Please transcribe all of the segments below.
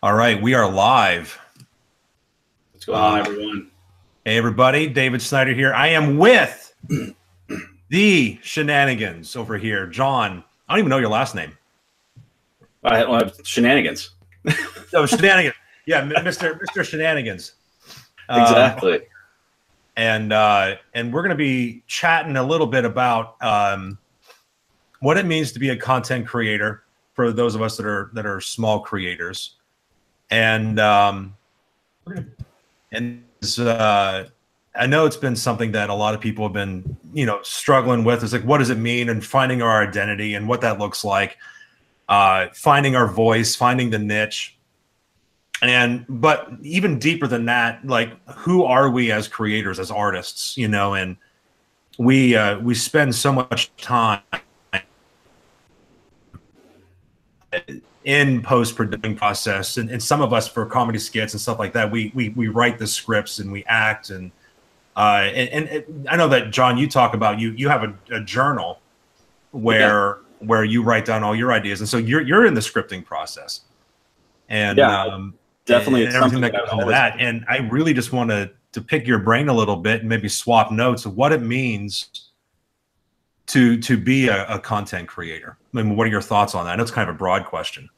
All right, we are live. What's going on, everyone? Hey, everybody. David Snyder here. I am with the Shenanigans over here. John, I don't even know your last name. I have Shenanigans. Oh, Shenanigans. Yeah, Mr. Shenanigans. Exactly. And we're going to be chatting a little bit about what it means to be a content creator for those of us that are small creators. And I know it's been something that a lot of people have been, struggling with. It's like, what does it mean, and finding our identity and what that looks like, finding our voice, finding the niche. But even deeper than that, like, who are we as creators, as artists, and we spend so much time in post-production process, and some of us for comedy skits and stuff like that, we write the scripts and we act, and I know that, John, you talk about you have a journal where you write down all your ideas, and so you're in the scripting process, and definitely and everything that goes into that. And I really just want to pick your brain a little bit and maybe swap notes of what it means to be a content creator. I mean, what are your thoughts on that? I know it's kind of a broad question.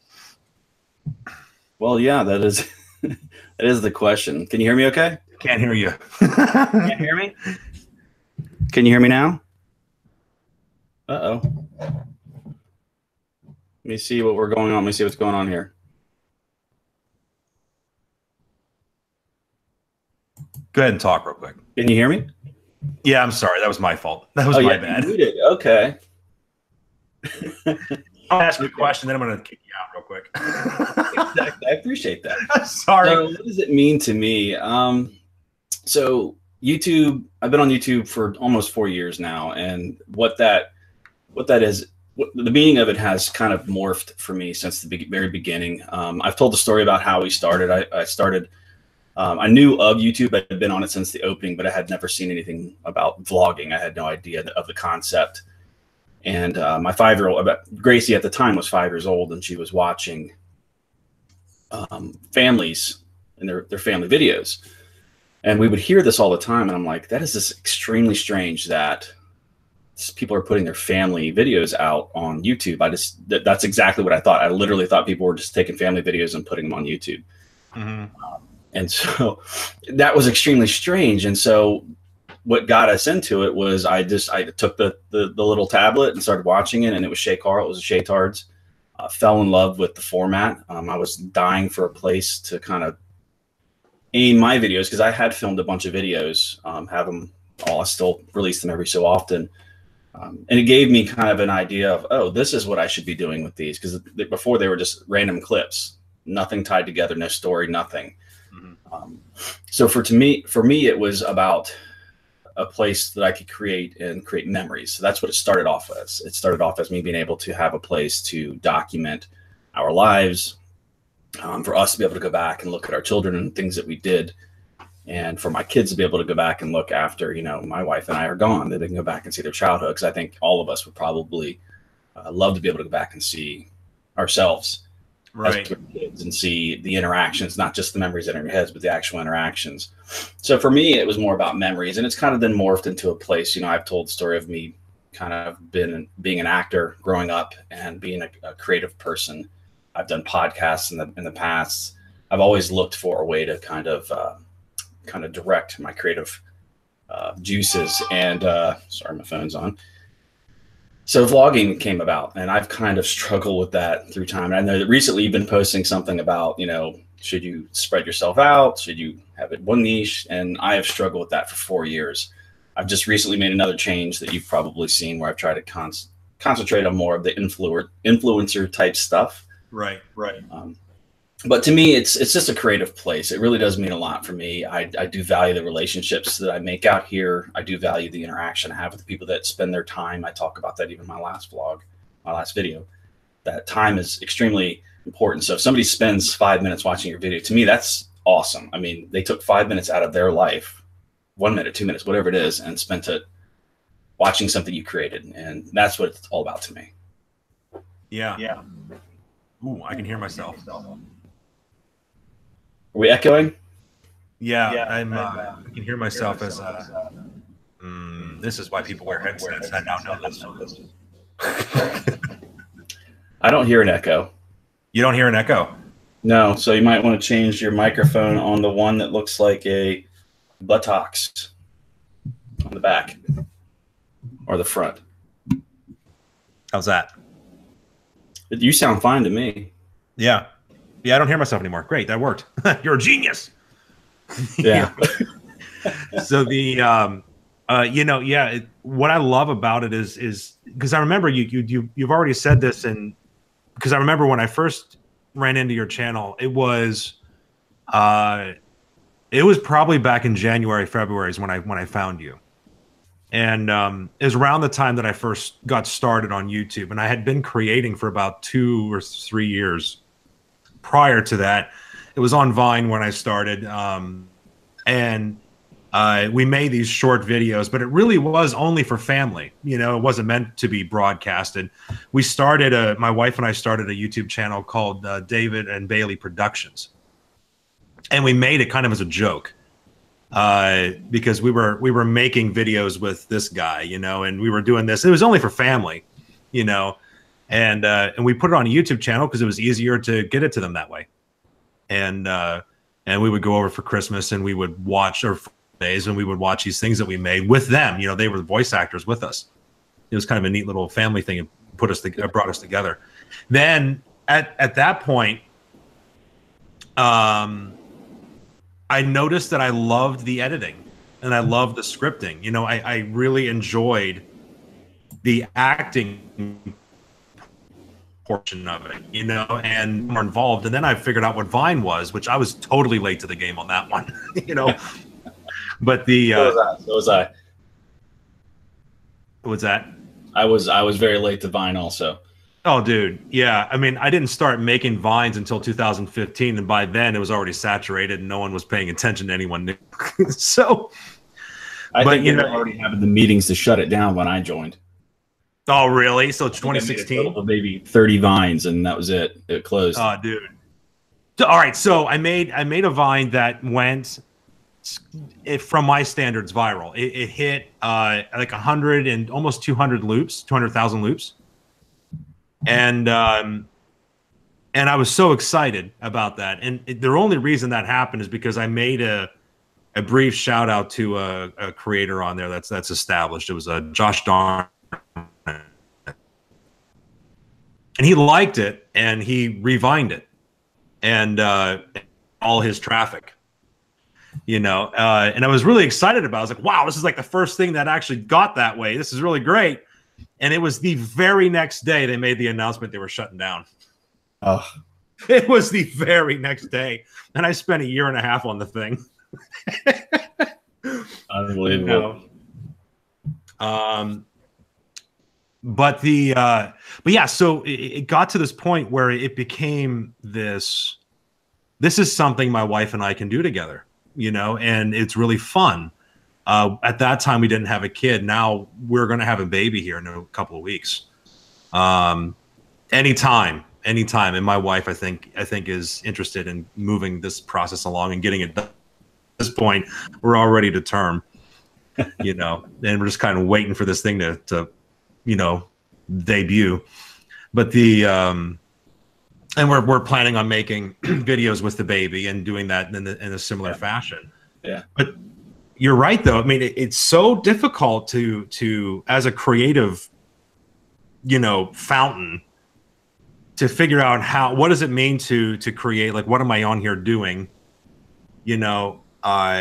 Well, yeah, that is that is the question. Can you hear me okay? Can't hear you. Can't hear me? Can you hear me now? Uh-oh. Let me see what we're going on. Let me see what's going on here. Go ahead and talk real quick. Can you hear me? Yeah, I'm sorry. That was my fault. That was my bad. You did. Okay. I'll ask you a question, then I'm going to kick you out real quick. Exactly. I appreciate that. Sorry. So what does it mean to me? So YouTube, I've been on YouTube for almost 4 years now, and what that is, the meaning of it has kind of morphed for me since the very beginning. I've told the story about how we started. I started. I knew of YouTube. I had been on it since the opening, but I had never seen anything about vlogging. I had no idea of the concept. And my 5-year-old, Gracie at the time, was 5 years old, and she was watching families and their family videos. And we would hear this all the time. And I'm like, that is just extremely strange that people are putting their family videos out on YouTube. That's exactly what I thought. I literally thought people were just taking family videos and putting them on YouTube. Mm-hmm. And so that was extremely strange. And so what got us into it was I took the little tablet and started watching it, and it was Shay Carl. It was Shay Tards. Fell in love with the format. I was dying for a place to kind of aim my videos, because I had filmed a bunch of videos, have them all. I still release them every so often. And it gave me kind of an idea of, oh, this is what I should be doing with these, because before they were just random clips, nothing tied together, no story, nothing. So for me, it was about a place that I could create memories. So that's what it started off as. It started off as me being able to have a place to document our lives, for us to be able to go back and look at our children and things that we did, and for my kids to be able to go back and look after, my wife and I are gone, that they can go back and see their childhood. Because I think all of us would probably love to be able to go back and see ourselves. Right. As kids, and see the interactions, not just the memories in our heads, but the actual interactions. So for me, it was more about memories, and it's kind of then morphed into a place. I've told the story of me kind of being an actor growing up and being a creative person. I've done podcasts in the past. I've always looked for a way to kind of direct my creative juices. And sorry, my phone's on. So vlogging came about, and I've kind of struggled with that through time. And I know that recently you've been posting something about, should you spread yourself out? Should you have it one niche? And I have struggled with that for 4 years. I've just recently made another change that you've probably seen, where I've tried to concentrate on more of the influencer type stuff. Right. But to me, it's just a creative place. It really does mean a lot for me. I do value the relationships that I make out here. I do value the interaction I have with the people that spend their time. I talk about that even in my last vlog, my last video. That time is extremely important. So if somebody spends 5 minutes watching your video, to me, that's awesome. I mean, they took 5 minutes out of their life, 1 minute, 2 minutes, whatever it is, and spent it watching something you created. And that's what it's all about to me. Yeah. Ooh, I can hear myself. we echoing? Yeah, I can hear myself as. This is why people wear headsets. I now know this. I don't hear an echo. You don't hear an echo? No, so you might want to change your microphone on the one that looks like a buttocks on the back or the front. How's that? You sound fine to me. Yeah. Yeah, I don't hear myself anymore. Great, that worked. You're a genius. Yeah. So the what I love about it is because I remember you've already said this, and because I remember when I first ran into your channel, it was probably back in January, February is when I found you. And it was around the time that I first got started on YouTube, and I had been creating for about 2 or 3 years prior to that. It was on Vine when I started, and we made these short videos, but it really was only for family. You know, it wasn't meant to be broadcasted. We started my wife and I started a YouTube channel called David and Bailey Productions, and we made it kind of as a joke. Because we were making videos with this guy, you know, and we were doing this. It was only for family, you know, and we put it on a YouTube channel because it was easier to get it to them that way. And we would go over for Christmas and we would watch, or days, and we would watch these things that we made with them. You know, they were the voice actors with us. It was kind of a neat little family thing. It brought us together. Then at that point, I noticed that I loved the editing and I loved the scripting. You know, I really enjoyed the acting portion of it, you know, and more involved. And then I figured out what Vine was, which I was totally late to the game on that one, you know. But the so was I. What's that? I was very late to Vine also. Oh, dude. Yeah. I mean, I didn't start making Vines until 2015. And by then it was already saturated and no one was paying attention to anyone new. So, I think you already having the meetings to shut it down when I joined. Oh, really? So 2016? Maybe 30 Vines and that was it. It closed. Oh, dude. All right. So I made a Vine that went, from my standards, viral. It hit like 100 and almost 200 loops, 200,000 loops. And I was so excited about that. And the only reason that happened is because I made a brief shout out to a creator on there that's established. It was Josh Darn, and he liked it and he revined it, and all his traffic, you know. And I was really excited about it. I was like, wow, this is like the first thing that actually got that way. This is really great. And it was the very next day they made the announcement they were shutting down. Oh, it was the very next day. And I spent 1.5 years on the thing. Unbelievable. But yeah, so it got to this point where it became this is something my wife and I can do together, you know, and it's really fun. At that time, we didn't have a kid. Now we're going to have a baby here in a couple of weeks. Anytime. And my wife, I think is interested in moving this process along and getting it done. At this point, we're already to term, you know, and we're just kind of waiting for this thing to you know, debut. But and we're planning on making videos with the baby and doing that in a similar fashion. Yeah. But you're right, though. I mean, it's so difficult to as a creative, you know, fountain, to figure out what does it mean to create. Like, what am I on here doing? You know, how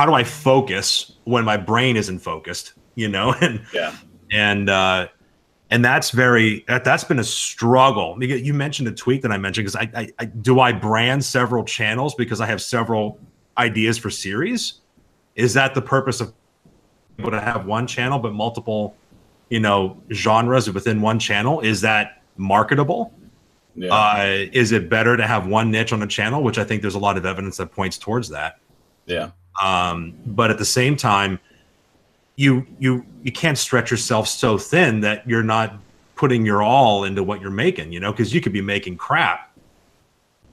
do I focus when my brain isn't focused? You know, and yeah, and that's been a struggle. You mentioned a tweet that I mentioned, because I brand several channels because I have several ideas for series. Is that the purpose of able to have one channel but multiple, you know, genres within one channel? Is that marketable? Yeah. Is it better to have one niche on a channel, which I think there's a lot of evidence that points towards that. Yeah. But at the same time, you can't stretch yourself so thin that you're not putting your all into what you're making, you know, because you could be making crap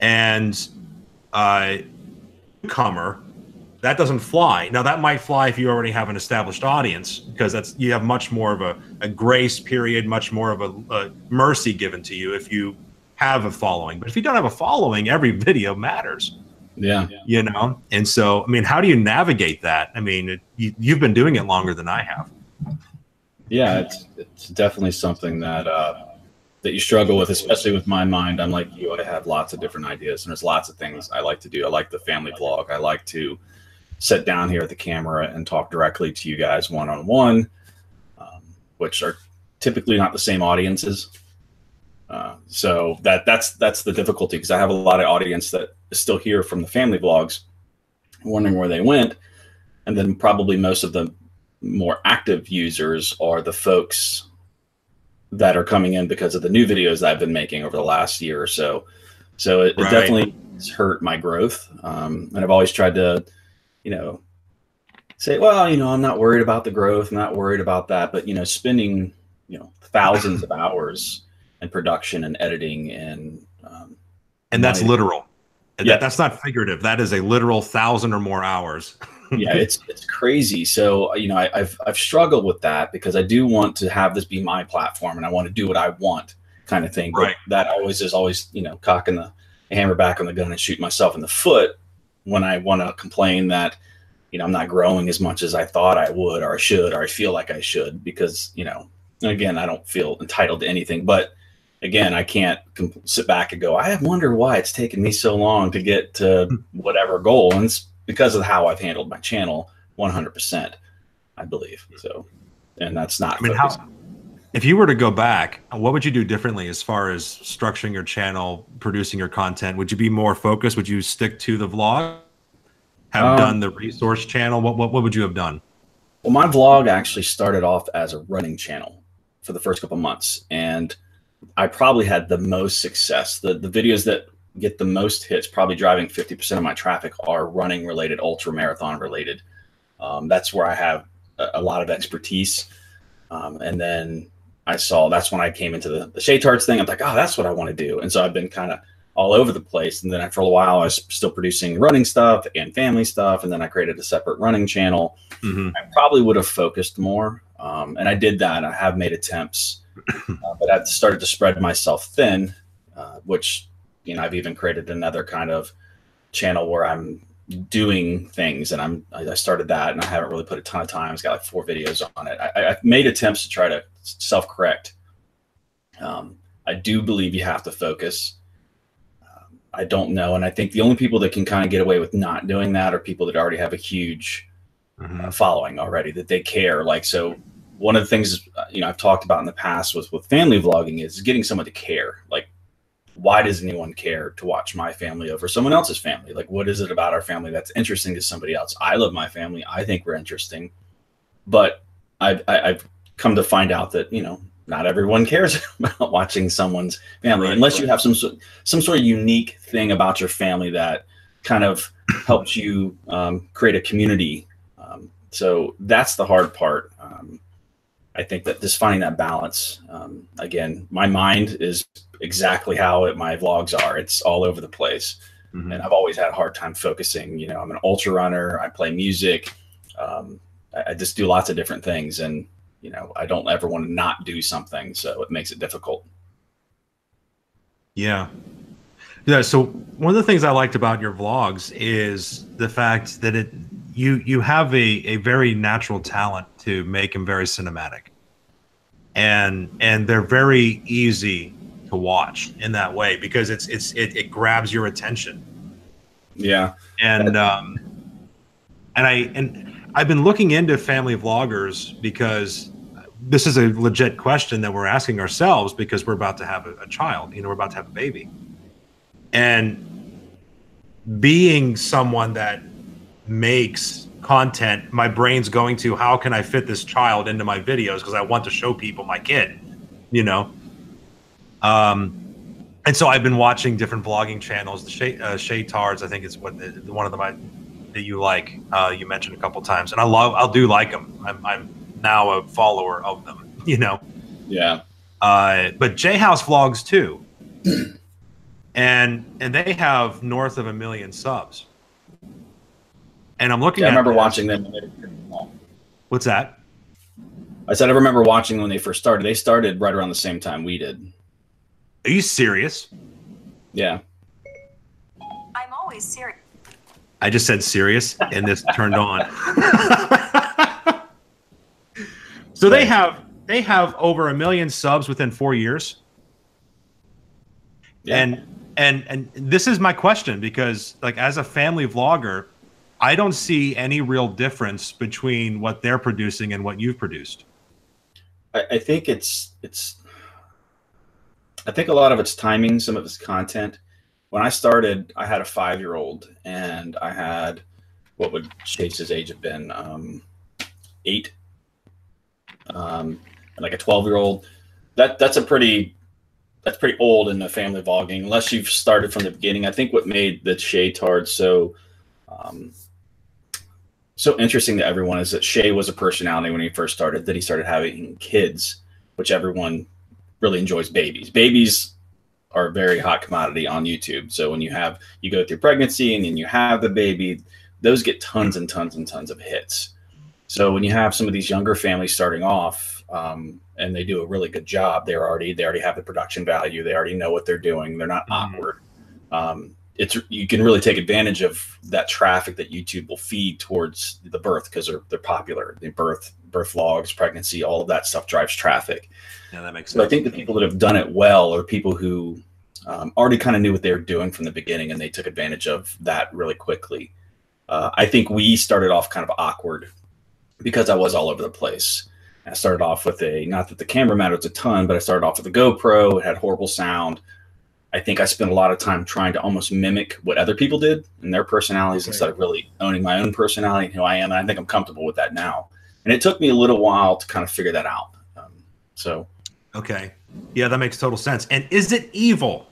and newcomer, that doesn't fly. Now that might fly if you already have an established audience, because you have much more of a grace period, much more of a mercy given to you if you have a following. But if you don't have a following, every video matters. Yeah. You know? And so, I mean, how do you navigate that? I mean, you've been doing it longer than I have. Yeah, it's definitely something that that you struggle with, especially with my mind. I'm like you, I have lots of different ideas, and there's lots of things I like to do. I like the family vlog. I like to sit down here at the camera and talk directly to you guys one-on-one, which are typically not the same audiences. So that's the difficulty, because I have a lot of audience that is still here from the family vlogs, wondering where they went. And then probably most of the more active users are the folks that are coming in because of the new videos that I've been making over the last year or so. So it definitely has hurt my growth. And I've always tried to, say, well, I'm not worried about the growth. I'm not worried about that. But, spending, thousands of hours in production and editing and that's literal. Yeah. That's not figurative. That is a literal 1,000 or more hours. Yeah, it's crazy. So, I've struggled with that, because I do want to have this be my platform and I want to do what I want, kind of thing. But that is always, cocking the hammer back on the gun and shooting myself in the foot when I want to complain that, I'm not growing as much as I thought I would, or I should, or I feel like I should, because, again, I don't feel entitled to anything. But again, I can't sit back and go, I wonder why it's taken me so long to get to whatever goal. And it's because of how I've handled my channel 100%, I believe. So, and that's not, if you were to go back, what would you do differently as far as structuring your channel, producing your content? Would you be more focused? Would you stick to the vlog? Have done the resource channel? What would you have done? Well, my vlog actually started off as a running channel for the first couple months, and I probably had the most success. The videos that get the most hits, probably driving 50% of my traffic, are running related, ultra marathon related. That's where I have a lot of expertise. And then that's when I came into the shoutouts thing. I'm like, oh, that's what I want to do. And so I've been kind of all over the place. And then for a while, I was still producing running stuff and family stuff. And then I created a separate running channel. I probably would have focused more. And I did that. I have made attempts, but I've started to spread myself thin, which, I've even created another kind of channel where I'm doing things, and I started that, and I haven't really put a ton of time. It's got like 4 videos on it. I've made attempts to try to self-correct. I do believe you have to focus. I don't know. And I think the only people that can kind of get away with not doing that are people that already have a huge following already, that they care. Like, so one of the things, I've talked about in the past with family vlogging is getting someone to care. Like, why does anyone care to watch my family over someone else's family? Like, what is it about our family that's interesting to somebody else? I love my family. I think we're interesting. But I've come to find out that, not everyone cares about watching someone's family, unless you have some sort of unique thing about your family that kind of helps you create a community. So that's the hard part. I think that just finding that balance. Again, my mind is exactly how my vlogs are. It's all over the place. And I've always had a hard time focusing. I'm an ultra runner. I play music. I just do lots of different things. And, I don't ever want to not do something. So it makes it difficult. Yeah. Yeah. So one of the things I liked about your vlogs is the fact that you have a very natural talent to make them very cinematic, and they're very easy to watch in that way, because it grabs your attention. Yeah. And I've been looking into family vloggers, because this is a legit question that we're asking ourselves, because we're about to have a child, we're about to have a baby. And being someone that makes content, my brain's going to, how can I fit this child into my videos? Because I want to show people my kid, and so I've been watching different vlogging channels, the Shaytards, I think it's one of them that you like. You mentioned a couple times, and I do like them. I'm now a follower of them, Yeah. But J House vlogs too. and they have north of 1 million subs. And I'm looking I at remember this. watching them when they were pretty small. What's that? I said I remember watching when they first started. They started right around the same time we did. Are you serious? Yeah. I'm always serious. I just said serious, and this turned on. So they have over 1 million subs within 4 years. Yeah. And this is my question, because like as a family vlogger, I don't see any real difference between what they're producing and what you've produced. I think I think a lot of it's timing, some of it's content. When I started, I had a 5-year-old, and I had, what would Chase's age have been? 8. And like a 12-year-old. That's pretty old in the family vlogging, unless you've started from the beginning. I think what made the Shay Tard so interesting to everyone is that Shay was a personality when he first started, that he started having kids, which everyone really enjoys. Babies are a very hot commodity on YouTube. So when you go through pregnancy and then you have the baby, those get tons and tons and tons of hits. So when you have some of these younger families starting off, and they do a really good job, they already have the production value. They already know what they're doing. They're not awkward. You can really take advantage of that traffic that YouTube will feed towards the birth, because they're popular. The birth vlogs, pregnancy, all of that stuff drives traffic. Yeah, that makes sense. So I think the people that have done it well are people who already kind of knew what they were doing from the beginning, and they took advantage of that really quickly. I think we started off kind of awkward because I was all over the place. I started off with not that the camera matters a ton, but I started off with a GoPro. It had horrible sound. I think I spent a lot of time trying to almost mimic what other people did and their personalities, instead of really owning my own personality and who I am. And I think I'm comfortable with that now. And it took me a little while to kind of figure that out. Okay. Yeah, that makes total sense. And is it evil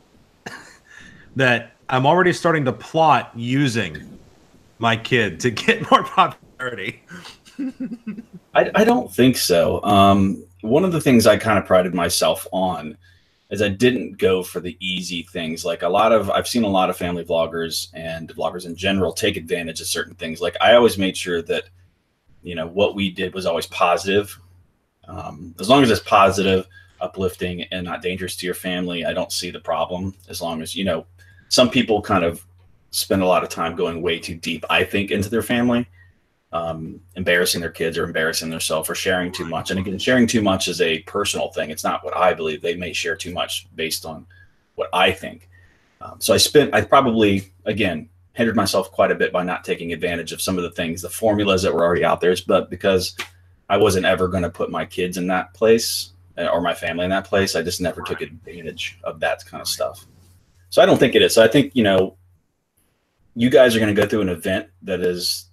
that I'm already starting to plot using my kid to get more popularity? I don't think so. One of the things I kind of prided myself on is I didn't go for the easy things. Like I've seen a lot of family vloggers and vloggers in general take advantage of certain things. Like I always made sure that, what we did was always positive. As long as it's positive, uplifting, and not dangerous to your family, I don't see the problem. As long as, some people kind of spend a lot of time going way too deep, I think, into their family. Embarrassing their kids or embarrassing themselves or sharing too much. And again, sharing too much is a personal thing. It's not what I believe. They may share too much based on what I think. So I probably, again, hindered myself quite a bit by not taking advantage of some of the things, the formulas that were already out there. But because I wasn't ever going to put my kids in that place or my family in that place, I just never took advantage of that kind of stuff. So I don't think it is. So I think, you guys are going to go through an event that is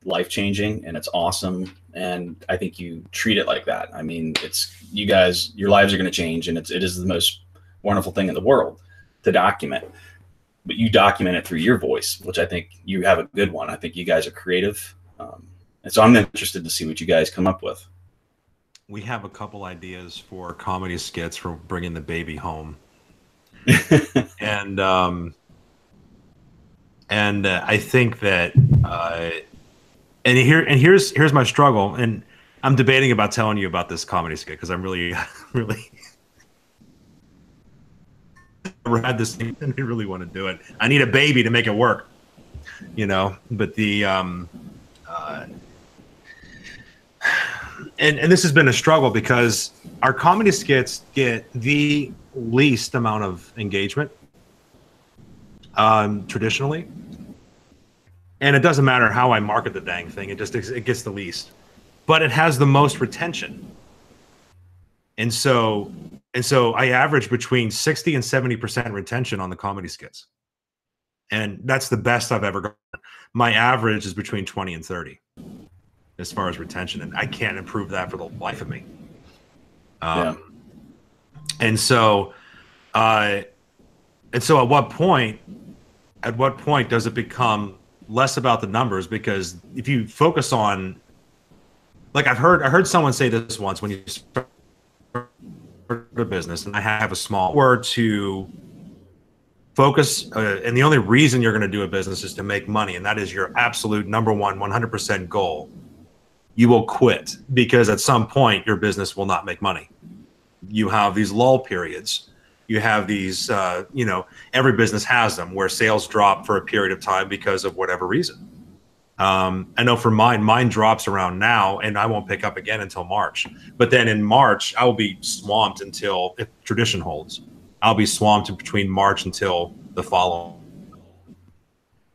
life-changing, and it's awesome, and I think you treat it like that. I mean, you guys, your lives are going to change, and it is the most wonderful thing in the world to document. But you document it through your voice, which I think you have a good one. I think you guys are creative, and so I'm interested to see what you guys come up with. We have a couple ideas for comedy skits for bringing the baby home, and I think that. And here's my struggle, and I'm debating about telling you about this comedy skit because I'm really never had this thing and I really want to do it. I need a baby to make it work, But the and this has been a struggle because our comedy skits get the least amount of engagement traditionally. And it doesn't matter how I market the dang thing; it gets the least, but it has the most retention. And so I average between 60 and 70% retention on the comedy skits, and that's the best I've ever gotten. My average is between 20 and 30 as far as retention, and I can't improve that for the life of me. And so at what point does it become less about the numbers? Because if you focus on, like I heard someone say this once, when you start a business, and I have a small, or to focus, and the only reason you're going to do a business is to make money, and that is your absolute number one 100% goal, you will quit because at some point your business will not make money. You have these lull periods. You have these, you know, every business has them where sales drop for a period of time because of whatever reason. I know for mine drops around now, and I won't pick up again until March. But then in March, I will be swamped until, if tradition holds, I'll be swamped between March until the following.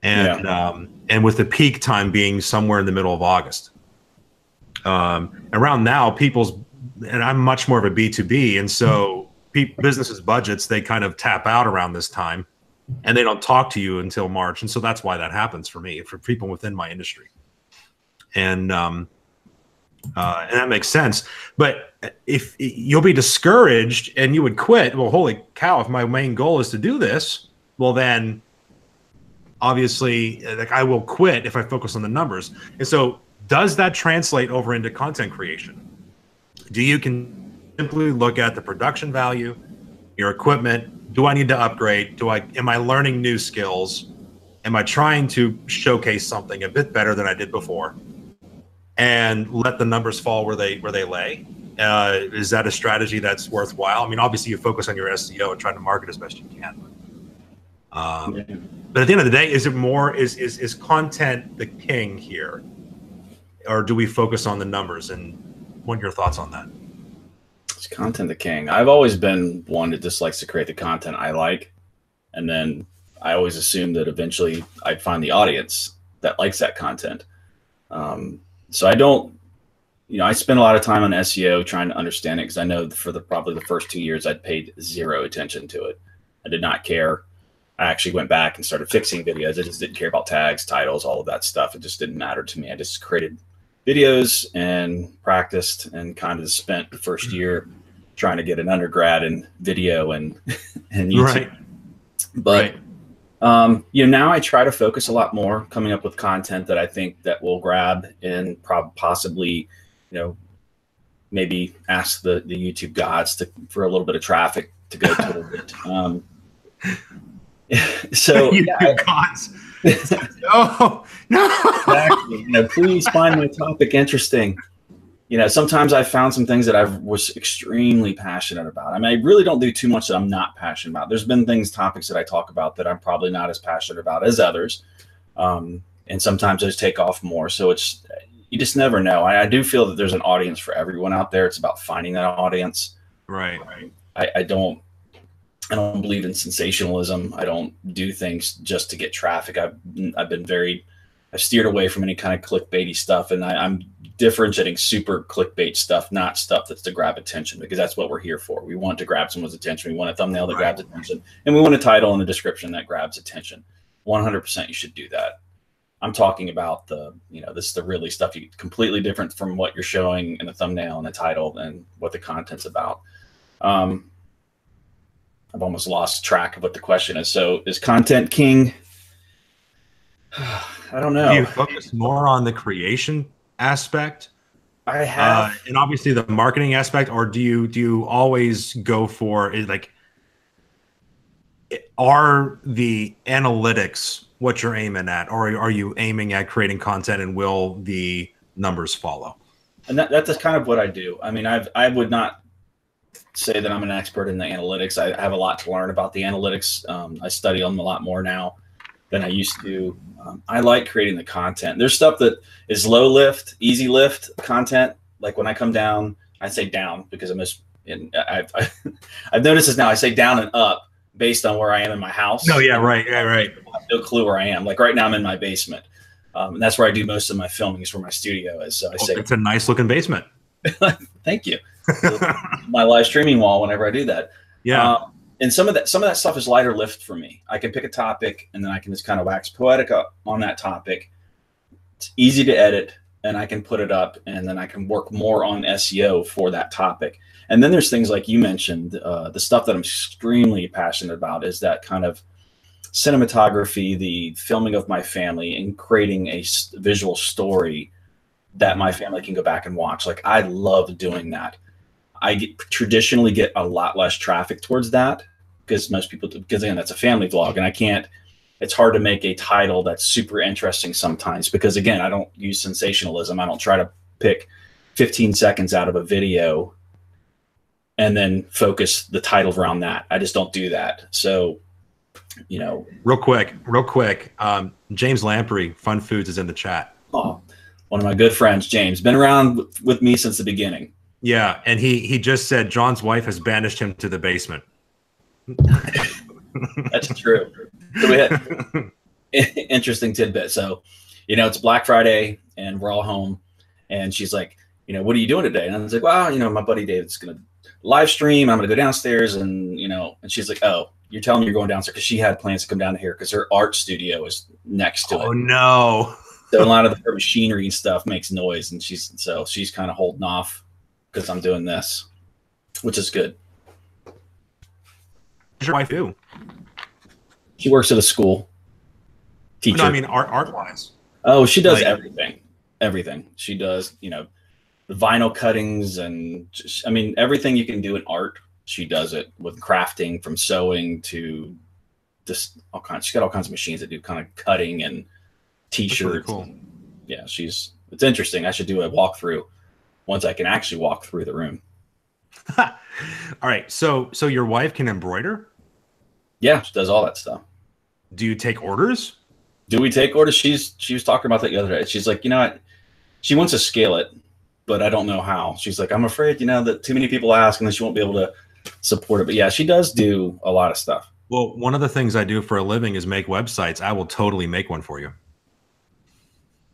And with the peak time being somewhere in the middle of August. Around now, and I'm much more of a B2B, and so businesses' budgets, they kind of tap out around this time, and they don't talk to you until March, and so that's why that happens for me, for people within my industry, and that makes sense. But if you'll be discouraged and you would quit, well, holy cow! If my main goal is to do this, well, then obviously, like, I will quit if I focus on the numbers. And so, does that translate over into content creation? Do you can simply look at the production value, your equipment? Do I need to upgrade? Am I learning new skills? Am I trying to showcase something a bit better than I did before? And let the numbers fall where they lay. Is that a strategy that's worthwhile? I mean, obviously you focus on your SEO and try to market as best you can. But at the end of the day, is it more, is content the king here? Or do we focus on the numbers? And what are your thoughts on that? Is content the king? I've always been one that just likes to create the content I like. And then I always assume that eventually I'd find the audience that likes that content. So I don't, you know, I spend a lot of time on SEO trying to understand it, because I know for probably the first 2 years I'd paid zero attention to it. I did not care. I actually went back and started fixing videos. I just didn't care about tags, titles, all of that stuff. It just didn't matter to me. I just created videos and practiced, and kind of spent the first year trying to get an undergrad in video and YouTube. Right. But right. You know, now I try to focus a lot more, coming up with content that I think that will grab, and possibly, you know, maybe ask the YouTube gods for a little bit of traffic to go to it. So YouTube gods. Oh no! Exactly. You know, please find my topic interesting. You know, sometimes I found some things that I was extremely passionate about. I mean, I really don't do too much that I'm not passionate about. There's been topics that I talk about that I'm probably not as passionate about as others. And sometimes those take off more. So you just never know. I do feel that there's an audience for everyone out there. It's about finding that audience. Right. I don't believe in sensationalism. I don't do things just to get traffic. I've steered away from any kind of clickbaity stuff, and I'm differentiating super clickbait stuff, not stuff that's to grab attention, because that's what we're here for. We want to grab someone's attention. We want a thumbnail that grabs attention, and we want a title and a description that grabs attention. 100% you should do that. I'm talking about this is the really stuff completely different from what you're showing in the thumbnail and the title and what the content's about. I've almost lost track of what the question is. So is content king? I don't know. Do you focus more on the creation aspect? I have, and obviously the marketing aspect, or do you always go for it? Like, are the analytics what you're aiming at, or are you aiming at creating content, and will the numbers follow? And that's kind of what I do. I mean, I would not say that I'm an expert in the analytics. I have a lot to learn about the analytics. I study them a lot more now than I used to. I like creating the content. There's stuff that is low lift, easy lift content. Like when I come down, I say down because I've noticed this now. I say down and up based on where I am in my house. No, yeah, right. I have no clue where I am. Like right now I'm in my basement. And that's where I do most of my filming, is where my studio is. So I say it's a nice looking basement. Thank you. My live streaming wall whenever I do that. Yeah. And some of that stuff is lighter lift for me. I can pick a topic and then I can just kind of wax poetic up on that topic. It's easy to edit, and I can put it up, and then I can work more on SEO for that topic. And then there's things like you mentioned, the stuff that I'm extremely passionate about is that kind of cinematography, the filming of my family, and creating a visual story that my family can go back and watch. Like, I love doing that. I traditionally get a lot less traffic towards that because again, that's a family vlog, and I can't. It's hard to make a title that's super interesting sometimes because, again, I don't use sensationalism. I don't try to pick 15 seconds out of a video and then focus the title around that. I just don't do that. So, real quick, James Lamprey, Fun Foods, is in the chat. Oh, one of my good friends, James, been around with me since the beginning. Yeah, and he just said John's wife has banished him to the basement. That's true. So we had interesting tidbit. So, it's Black Friday and we're all home, and she's like, what are you doing today? And I was like, well, my buddy David's going to live stream. I'm going to go downstairs, and and she's like, oh, you're telling me you're going downstairs? Because she had plans to come down here because her art studio is next to it. Oh no! So a lot of her machinery and stuff makes noise, and she's kind of holding off because I'm doing this, which is good. What does your wife do? She works at a school. Teacher. No, I mean art wise. Oh, she does everything. Everything. She does, the vinyl cuttings and everything you can do in art. She does it with crafting, from sewing to just all kinds. She's got all kinds of machines that do kind of cutting and t-shirts. Really cool. Yeah, it's interesting. I should do a walkthrough once I can actually walk through the room. All right. So your wife can embroider? Yeah, she does all that stuff. Do you take orders? Do we take orders? She was talking about that the other day. She's like, what? She wants to scale it, but I don't know how. She's like, I'm afraid, that too many people ask and then she won't be able to support it. But yeah, she does do a lot of stuff. Well, one of the things I do for a living is make websites. I will totally make one for you.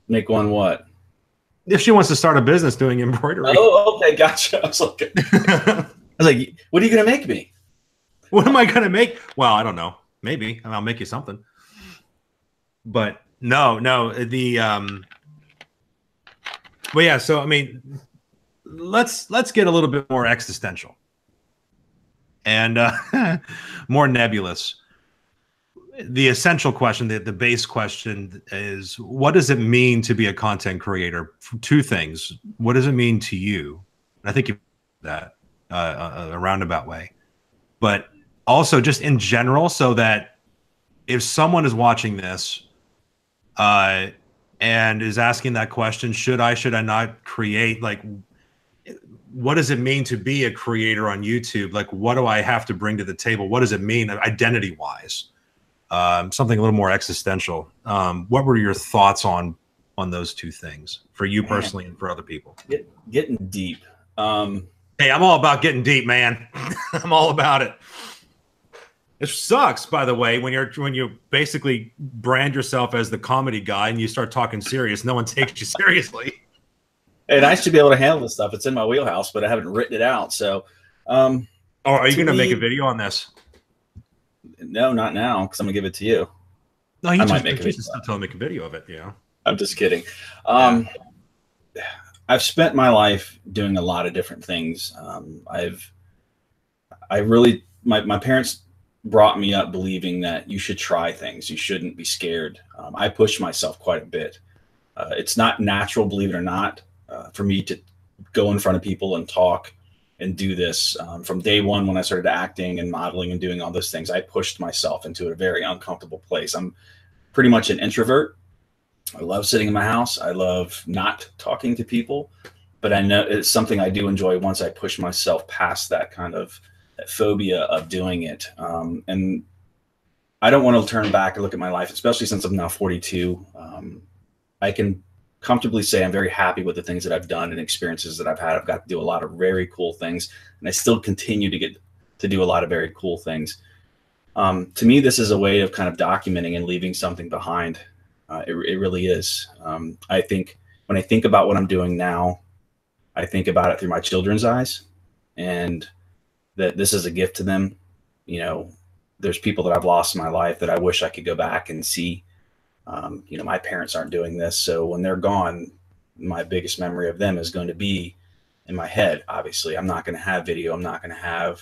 Make one what? If she wants to start a business doing embroidery. Oh, okay, gotcha. I was like, what are you going to make me? What am I going to make? Well, I don't know. Maybe I'll make you something. But no, but yeah, so let's get a little bit more existential and more nebulous. The essential question, the base question is, what does it mean to be a content creator? Two things. What does it mean to you? And I think you that a roundabout way, but also just in general, so that if someone is watching this and is asking that question, should I not create? Like, what does it mean to be a creator on YouTube? Like, what do I have to bring to the table? What does it mean identity wise? Something a little more existential. What were your thoughts on those two things for you personally and for other people? Getting deep. Hey, I'm all about getting deep, man. I'm all about it. It sucks, by the way, when you basically brand yourself as the comedy guy and you start talking serious. No one takes you seriously. And I should be able to handle this stuff. It's in my wheelhouse, but I haven't written it out. So, are you going to make a video on this? No, not now, because I'm gonna give it to you. No, I might make a video. Until I make a video of it. Yeah, I'm just kidding. I've spent my life doing a lot of different things. My parents brought me up believing that you should try things. You shouldn't be scared. I pushed myself quite a bit. It's not natural, believe it or not, for me to go in front of people and talk and do this. From day one, when I started acting and modeling and doing all those things, I pushed myself into a very uncomfortable place. I'm pretty much an introvert. I love sitting in my house. I love not talking to people, but I know it's something I do enjoy once I push myself past that kind of that phobia of doing it. And I don't want to turn back and look at my life, especially since I'm now 42. I can comfortably say I'm very happy with the things that I've done and experiences that I've had. I've got to do a lot of very cool things, and I still continue to get to do a lot of very cool things. To me, this is a way of kind of documenting and leaving something behind. It really is. I think when I think about what I'm doing now, I think about it through my children's eyes, and that this is a gift to them. There's people that I've lost in my life that I wish I could go back and see. My parents aren't doing this. So when they're gone, my biggest memory of them is going to be in my head. Obviously, I'm not going to have video. I'm not going to have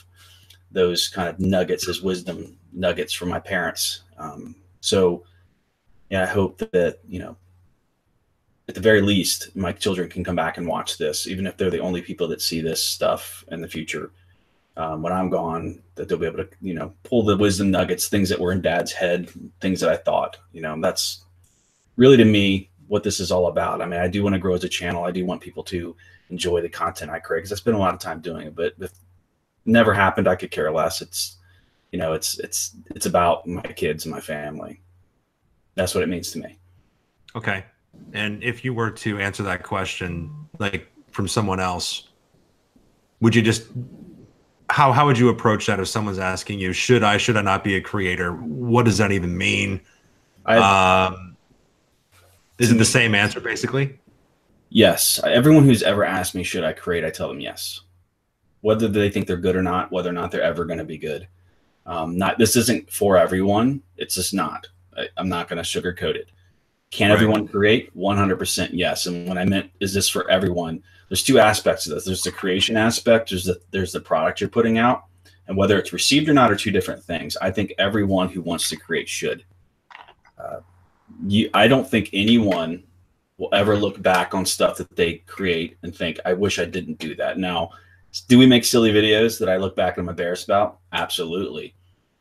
those kind of nuggets as wisdom nuggets from my parents. I hope that, at the very least, my children can come back and watch this, even if they're the only people that see this stuff in the future. when I'm gone, that they'll be able to, you know, pull the wisdom nuggets, things that were in Dad's head, things that I thought, you know, that's really to me what this is all about. I mean, I do want to grow as a channel. I do want people to enjoy the content I create because I spend a lot of time doing it, but if it never happened, I could care less. It's, you know, it's about my kids and my family. That's what it means to me. Okay. And if you were to answer that question, like from someone else, would you just, how would you approach that if someone's asking you, should I not be a creator? What does that even mean? Is it the same answer basically? Yes. Everyone who's ever asked me, should I create? I tell them yes. Whether they think they're good or not, whether or not they're ever going to be good. This isn't for everyone. It's just not. I'm not going to sugarcoat it. Can everyone create? 100% yes. And when I meant, is this for everyone? There's two aspects of this. There's the creation aspect. There's the product you're putting out. And whether it's received or not are two different things. I think everyone who wants to create should. I don't think anyone will ever look back on stuff that they create and think, I wish I didn't do that. Now, do we make silly videos that I look back and I'm embarrassed about? Absolutely.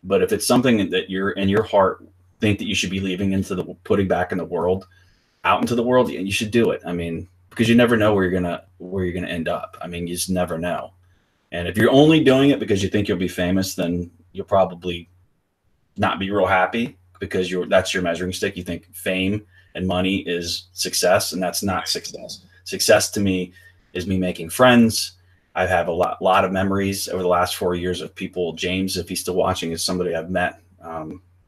But if it's something that you're in your heart think that you should be leaving into the putting back in the world, out into the world, you should do it. I mean, because you never know where you're gonna end up. I mean, you just never know. And if you're only doing it because you think you'll be famous, then you'll probably not be real happy because that's your measuring stick. You think fame and money is success, and that's not success. Success to me is me making friends. I have a lot of memories over the last 4 years of people. James, if he's still watching, is somebody I've met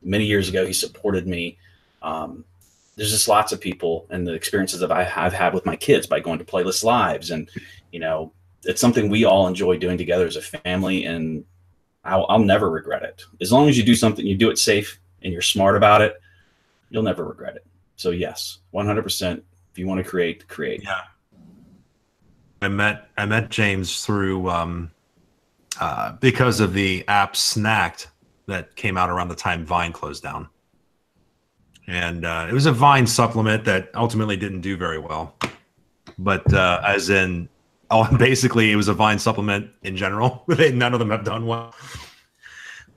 many years ago. He supported me. There's just lots of people and the experiences that I've had with my kids by going to Playlist Lives. And, you know, it's something we all enjoy doing together as a family. And I'll never regret it. As long as you do something, you do it safe and you're smart about it, you'll never regret it. So yes, 100%. If you want to create. Yeah. I met James through because of the app Snacked that came out around the time Vine closed down. And it was a Vine supplement that ultimately didn't do very well. But as in, basically it was a Vine supplement in general. None of them have done well.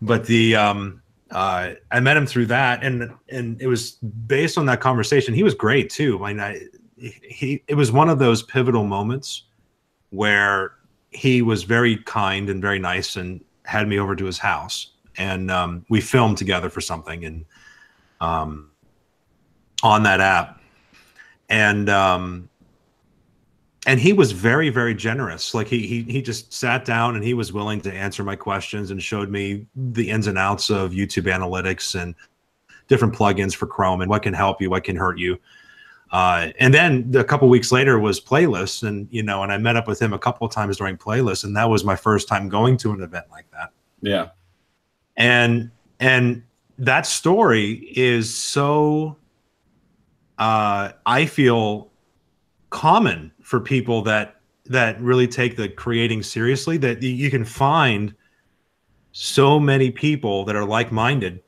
But I met him through that, and it was based on that conversation. He was great too. I mean, it was one of those pivotal moments where he was very kind and very nice and had me over to his house. And we filmed together for something and on that app. And he was very, very generous. Like he just sat down and he was willing to answer my questions and showed me the ins and outs of YouTube analytics and different plugins for Chrome and what can help you, what can hurt you. And then a couple weeks later was Playlists, and and I met up with him a couple of times during Playlists, and that was my first time going to an event like that. Yeah. And that story is so I feel common for people that really take the creating seriously, that you can find so many people that are like-minded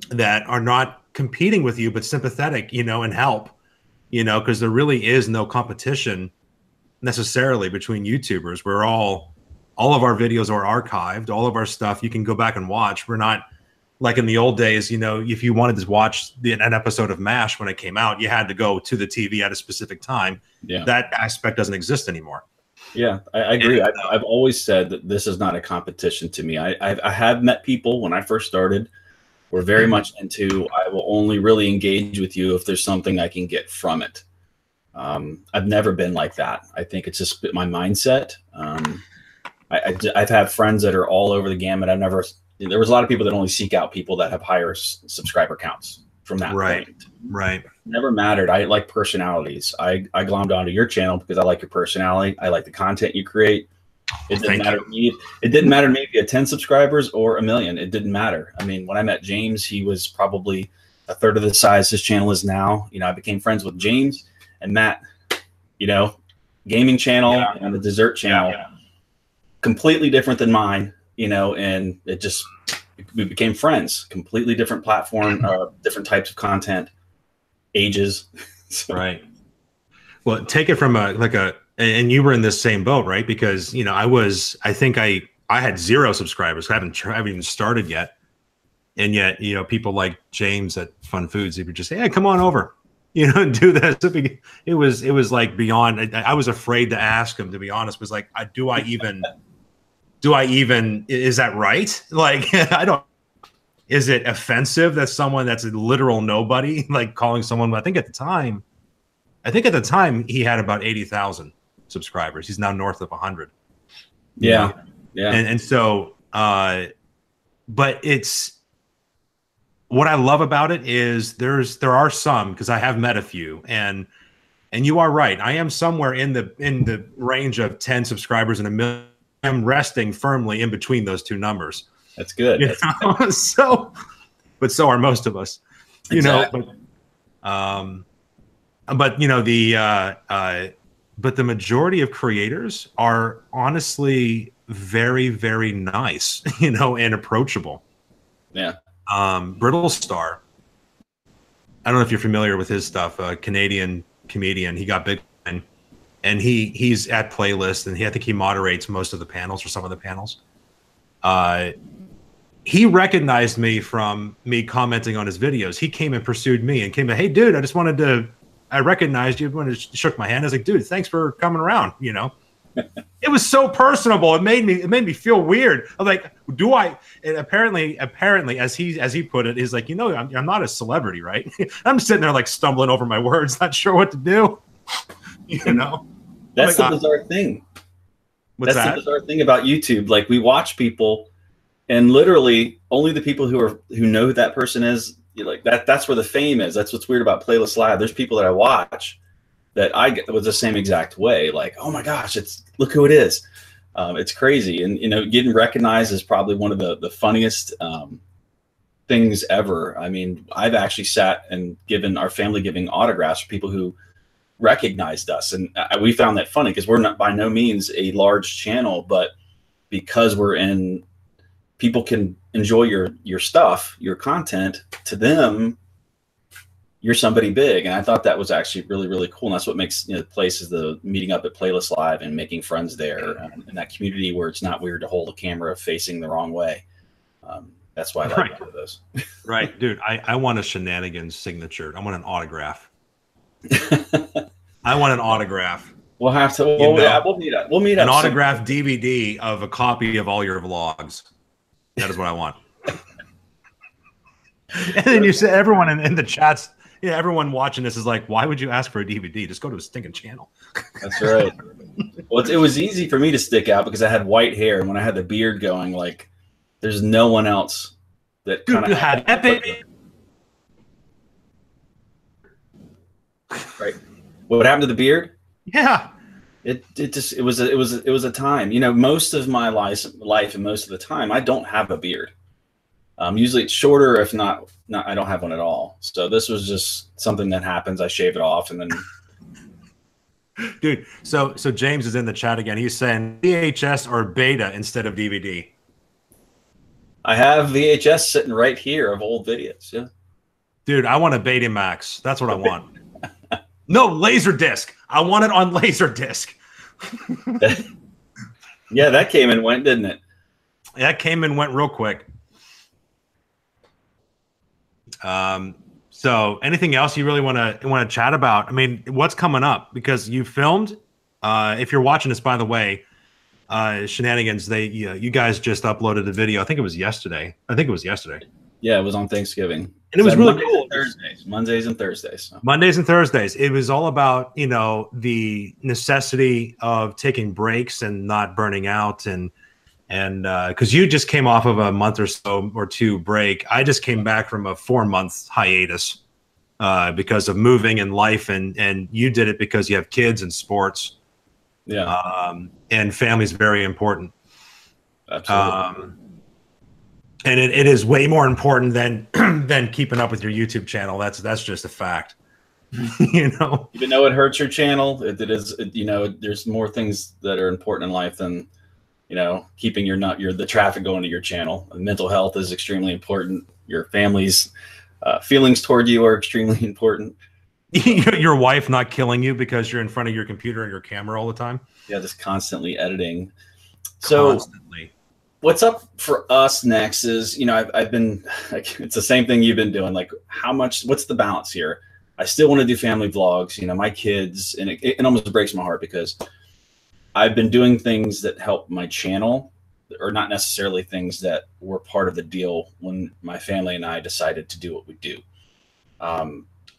that are not competing with you but sympathetic, and help, because there really is no competition necessarily between YouTubers. We're all of our videos are archived, all of our stuff you can go back and watch. We're not like in the old days, if you wanted to watch an episode of MASH when it came out, you had to go to the TV at a specific time. Yeah. That aspect doesn't exist anymore. Yeah, I agree. I've always said that this is not a competition to me. I have met people when I first started were very much into, I will only really engage with you if there's something I can get from it. I've never been like that. I think it's just my mindset. I've had friends that are all over the gamut. There was a lot of people that only seek out people that have higher subscriber counts from that point. Right. Never mattered. I like personalities. I glommed onto your channel because I like your personality. I like the content you create. It didn't matter to me. It didn't matter to me if you had 10 subscribers or 1 million. It didn't matter. I mean, when I met James, he was probably a third of the size his channel is now. I became friends with James and Matt, gaming channel and the dessert channel, completely different than mine, and we became friends. Completely different platform, different types of content, ages. So. Right. Well, take it from and you were in this same boat, right? Because, I think I I had 0 subscribers. I haven't even started yet. And yet, you know, people like James at Fun Foods, he would just say, "Hey, come on over, you know, and do this." It was like beyond. I was afraid to ask him, to be honest. Was like, do I even? Is that right? Like, I don't. Is it offensive that someone that's a literal nobody, like calling someone? I think at the time he had about 80,000 subscribers. He's now north of 100. Yeah, know? yeah. And so, but it's. What I love about it is there are some, because I have met a few, and you are right. I am somewhere in the range of 10 subscribers and 1 million. I'm resting firmly in between those two numbers. That's good. So are most of us, you exactly. know. But you know but the majority of creators are honestly very, very nice, you know, and approachable. Yeah. Brittle Star, I don't know if you're familiar with his stuff, Canadian comedian. He got big, and he's at Playlist, and I think he moderates most of the panels or some of the panels. He recognized me from me commenting on his videos. He came and pursued me and came to, "Hey dude, I recognized you." When he shook my hand, I was like, "Dude, thanks for coming around," you know. It was so personable. It made me feel weird. I'm like, do I? And apparently, as he put it, he's like, you know, I'm not a celebrity, right? I'm sitting there like stumbling over my words, not sure what to do. You know, that's the bizarre thing. What's that? The bizarre thing about YouTube. Like, we watch people, and literally only the people who know who that person is, like that's where the fame is. That's what's weird about Playlist Live. There's people that I watch that I was the same exact way. Like, oh my gosh, look who it is. It's crazy. And, you know, getting recognized is probably one of the funniest things ever. I mean, I've actually sat and given our family giving autographs for people who recognized us. And we found that funny because we're not by no means a large channel, but because people can enjoy your stuff, your content. To them, you're somebody big. And I thought that was actually really, really cool. And that's what makes, you know, places, the meeting up at Playlist Live and making friends there, and that community where it's not weird to hold a camera facing the wrong way. That's why I like those. Right, dude. I want a Shenanigans signature. I want an autograph. I want an autograph. We'll have to. We'll meet up. We'll meet up. An autographed DVD of a copy of all your vlogs. That is what I want. And then you said, everyone in the chats, yeah, everyone watching this is like, why would you ask for a DVD? Just go to a stinking channel. That's right. Well, it was easy for me to stick out because I had white hair, and when I had the beard going, like, there's no one else that kind of had epic. Right. What happened to the beard? Yeah. It was a time. You know, most of my life and most of the time, I don't have a beard. Usually it's shorter, if not, I don't have one at all. So this was just something that happens. I shave it off, and then. Dude, so James is in the chat again. He's saying VHS or beta instead of DVD. I have VHS sitting right here of old videos. Yeah. Dude, I want a Betamax. That's what I want. No, Laserdisc. I want it on Laserdisc. Yeah, that came and went, didn't it? That came and went real quick. So anything else you really want to chat about? I mean, what's coming up? Because you filmed, if you're watching this, by the way, Shenanigans, you guys just uploaded a video. I think it was yesterday. Yeah, it was on Thanksgiving. And it was really cool. Mondays and Thursdays. So. Mondays and Thursdays. It was all about, you know, the necessity of taking breaks and not burning out, and because you just came off of a month or so or two break. I just came back from a 4-month hiatus because of moving and life, and you did it because you have kids and sports. Yeah. And family's very important. Absolutely. And it is way more important than keeping up with your YouTube channel. That's just a fact. You know, even though it hurts your channel, you know, there's more things that are important in life than, you know, keeping the traffic going to your channel. Mental health is extremely important. Your family's feelings toward you are extremely important. Your wife not killing you because you're in front of your computer and your camera all the time. Yeah, just constantly editing. So constantly. what's up for us next is, I've been, like, it's the same thing you've been doing. Like, what's the balance here? I still want to do family vlogs, my kids, and it almost breaks my heart because I've been doing things that help my channel, or not necessarily things that were part of the deal when my family and I decided to do what we do.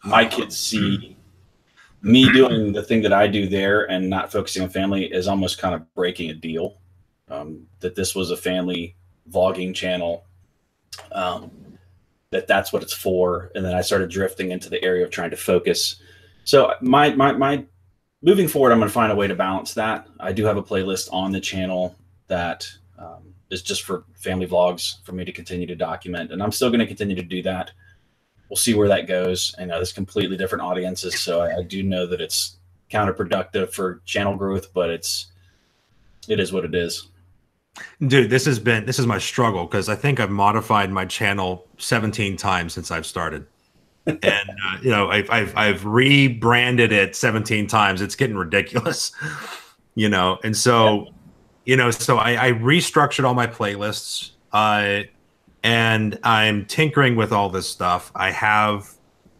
My kids see me doing the thing that I do there and not focusing on family is almost kind of breaking a deal. That this was a family vlogging channel, that's what it's for. And then I started drifting into the area of trying to focus. So my moving forward, I'm going to find a way to balance that. I do have a playlist on the channel that is just for family vlogs for me to continue to document. And I'm still going to continue to do that. We'll see where that goes. I know there's completely different audiences. So I do know that it's counterproductive for channel growth, but it is what it is. Dude, this is my struggle because I think I've modified my channel 17 times since I've started. And I've rebranded it 17 times. It's getting ridiculous. And so so I restructured all my playlists, and I'm tinkering with all this stuff. I have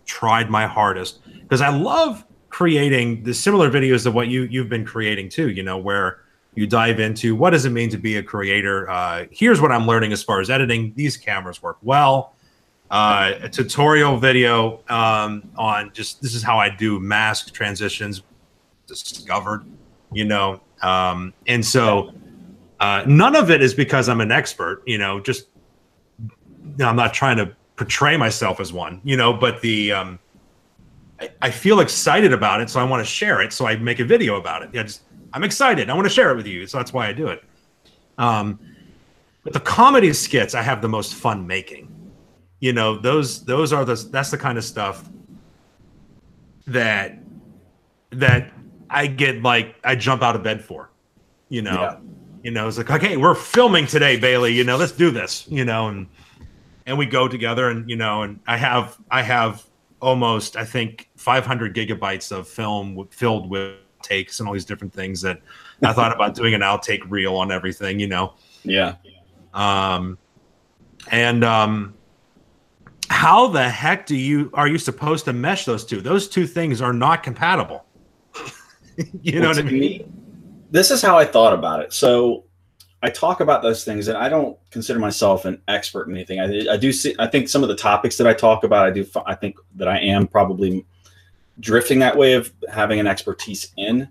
tried my hardest because I love creating the similar videos of what you've been creating too, where you dive into what does it mean to be a creator. Here's what I'm learning as far as editing. These cameras work well. A tutorial video on just this is how I do mask transitions discovered, and so none of it is because I'm an expert, just I'm not trying to portray myself as one, but I feel excited about it, so I want to share it, so I make a video about it. I'm excited. I want to share it with you, so that's why I do it. But the comedy skits I have the most fun making. That's the kind of stuff that I get, like, I jump out of bed for. It's like, okay, we're filming today, Bailey. Let's do this. And we go together, and and I have almost, I think, 500 gigabytes of film filled with takes and all these different things that I thought about doing an outtake reel on everything. Yeah. How the heck are you supposed to mesh those two? Those two things are not compatible. You know what I mean? This is how I thought about it. So I talk about those things, and I don't consider myself an expert in anything. I think some of the topics that I talk about, I think that I am probably drifting that way of having an expertise in.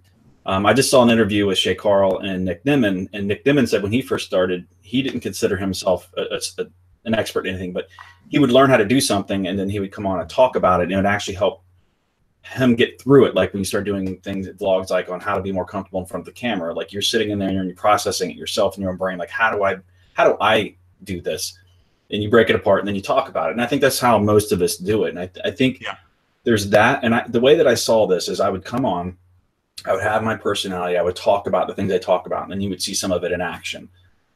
I just saw an interview with Shay Carl and Nick Nimmin, and Nick Nimmin said when he first started, he didn't consider himself an expert in anything, but he would learn how to do something, and then he would come on and talk about it, and it would actually help him get through it. Like when you start doing things, vlogs, like on how to be more comfortable in front of the camera, like you're sitting in there and you're processing it yourself in your own brain. Like, how do I do this? And you break it apart and then you talk about it. And I think that's how most of us do it. And I think there's that. And the way that I saw this is I would come on, I would have my personality. I would talk about the things I talk about, and then you would see some of it in action.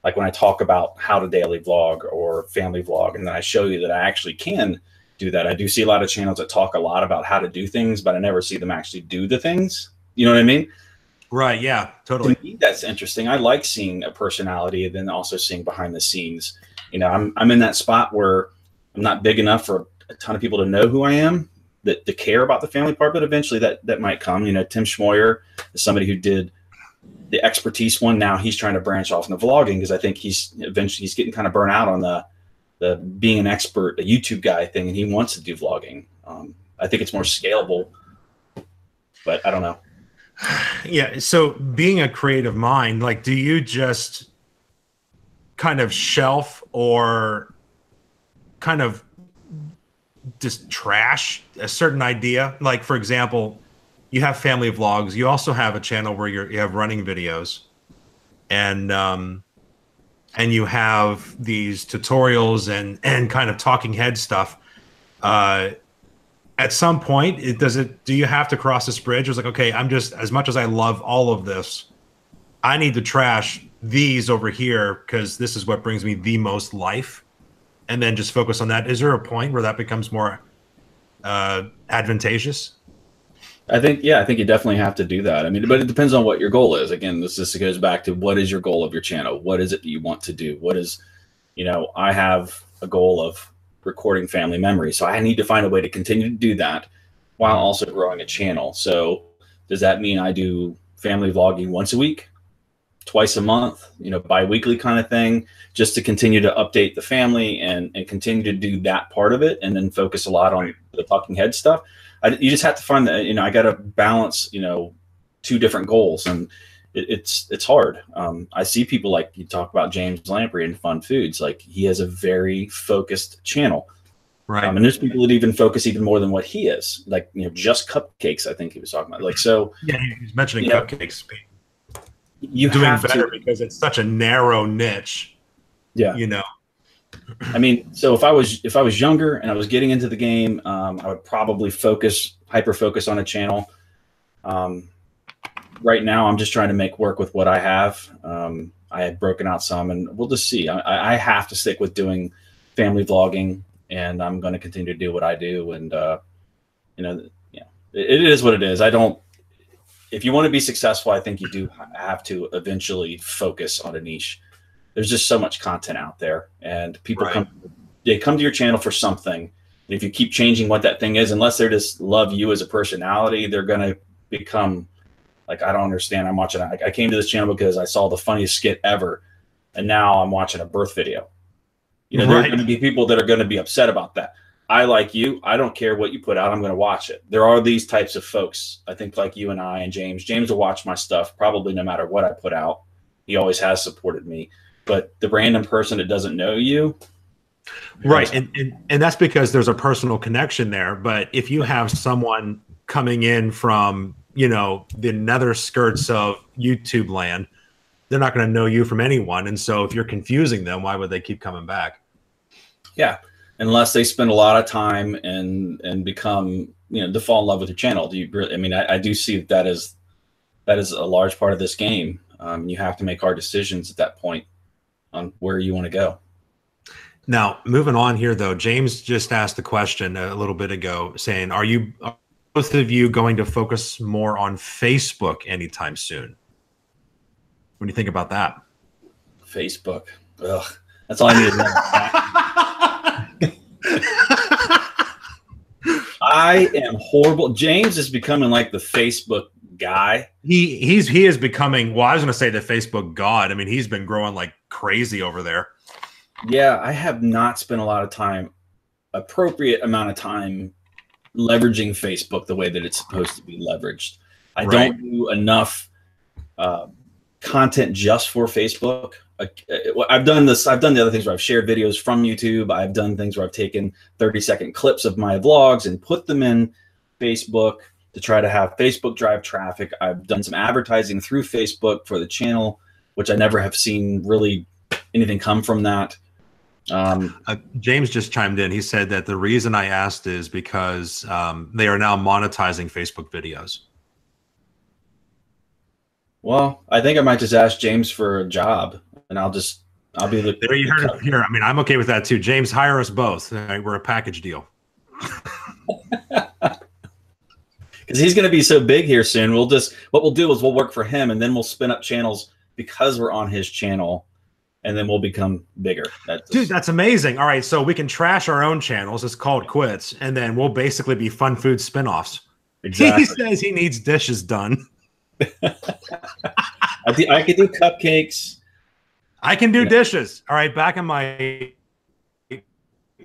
Like when I talk about how to daily vlog or family vlog, and then I show you that I actually can do that. I do see a lot of channels that talk a lot about how to do things, but I never see them actually do the things. You know what I mean? Right. Yeah, totally. To me, that's interesting. I like seeing a personality and then also seeing behind the scenes. I'm in that spot where I'm not big enough for a ton of people to know who I am, that to care about the family part, but eventually that might come. Tim Schmoyer is somebody who did the expertise one. Now he's trying to branch off into vlogging because I think he's getting kind of burnt out on the being an expert, a YouTube guy thing, and he wants to do vlogging. I think it's more scalable, but I don't know. Yeah. So being a creative mind, like, do you just kind of shelf or kind of just trash a certain idea? Like, for example, you have family vlogs. You also have a channel where you have running videos, and you have these tutorials and kind of talking head stuff. At some point, do you have to cross this bridge? It's like, okay, I'm just, as much as I love all of this, I need to trash these over here because this is what brings me the most life, and then just focus on that. Is there a point where that becomes more advantageous? I think you definitely have to do that. I mean, but it depends on what your goal is. Again, this just goes back to what is your goal of your channel? What is it that you want to do? What is, I have a goal of recording family memories. So I need to find a way to continue to do that while also growing a channel. So does that mean I do family vlogging once a week, twice a month, bi-weekly kind of thing, just to continue to update the family and continue to do that part of it, and then focus a lot on the talking head stuff? You just have to find that, I got to balance, two different goals, and it's hard. I see people like you talk about James Lamprey and Fun Foods, like he has a very focused channel. Right. And there's people that even focus even more than what he is, like, just cupcakes. I think he was talking about, like, so. Yeah, he's mentioning cupcakes. You doing have better to, because it's such a narrow niche. Yeah. I mean, so if I was younger and I was getting into the game, I would probably hyper focus on a channel. Right now, I'm just trying to make work with what I have. I had broken out some, and we'll just see. I have to stick with doing family vlogging, and I'm going to continue to do what I do. And it is what it is. If you want to be successful, I think you do have to eventually focus on a niche. There's just so much content out there, and people come to your channel for something. And if you keep changing what that thing is, unless they just love you as a personality, they're going to become like, I don't understand. I came to this channel because I saw the funniest skit ever, and now I'm watching a birth video. There are going to be people that are going to be upset about that. I like you. I don't care what you put out. I'm going to watch it. There are these types of folks, I think, like you and I and James. James will watch my stuff probably no matter what I put out. He always has supported me. But the random person that doesn't know you. Right. And that's because there's a personal connection there. But if you have someone coming in from, the nether skirts of YouTube land, they're not going to know you from anyone. And so if you're confusing them, why would they keep coming back? Yeah. Unless they spend a lot of time and become, to fall in love with your channel. I do see that is a large part of this game. You have to make hard decisions at that point on where you want to go. Now, moving on here, though, James just asked a question a little bit ago saying, are both of you going to focus more on Facebook anytime soon? What do you think about that? Facebook. Ugh. That's all I need to know. I am horrible. James is becoming like the Facebook guy. He is becoming, well, I was going to say the Facebook god. I mean, he's been growing like crazy over there. Yeah, I have not spent a lot of time, appropriate amount of time, leveraging Facebook the way that it's supposed to be leveraged. I don't do enough content just for Facebook. I've done this. I've done the other things where I've shared videos from YouTube. I've done things where I've taken 30-second clips of my vlogs and put them in Facebook to try to have Facebook drive traffic. I've done some advertising through Facebook for the channel, which I never have seen really anything come from that. James just chimed in. He said that the reason I asked is because they are now monetizing Facebook videos. Well, I think I might just ask James for a job, and I'll be the. There you heard it here. I mean, I'm okay with that too. James, hire us both. We're a package deal. Because he's going to be so big here soon. What we'll do is we'll work for him, and then we'll spin up channels because we're on his channel, and then we'll become bigger. Dude, that's amazing. All right, so we can trash our own channels. It's called Quits, and then we'll basically be Fun Food spinoffs. Exactly. He says he needs dishes done. I can do cupcakes. I can do dishes. All right, back in my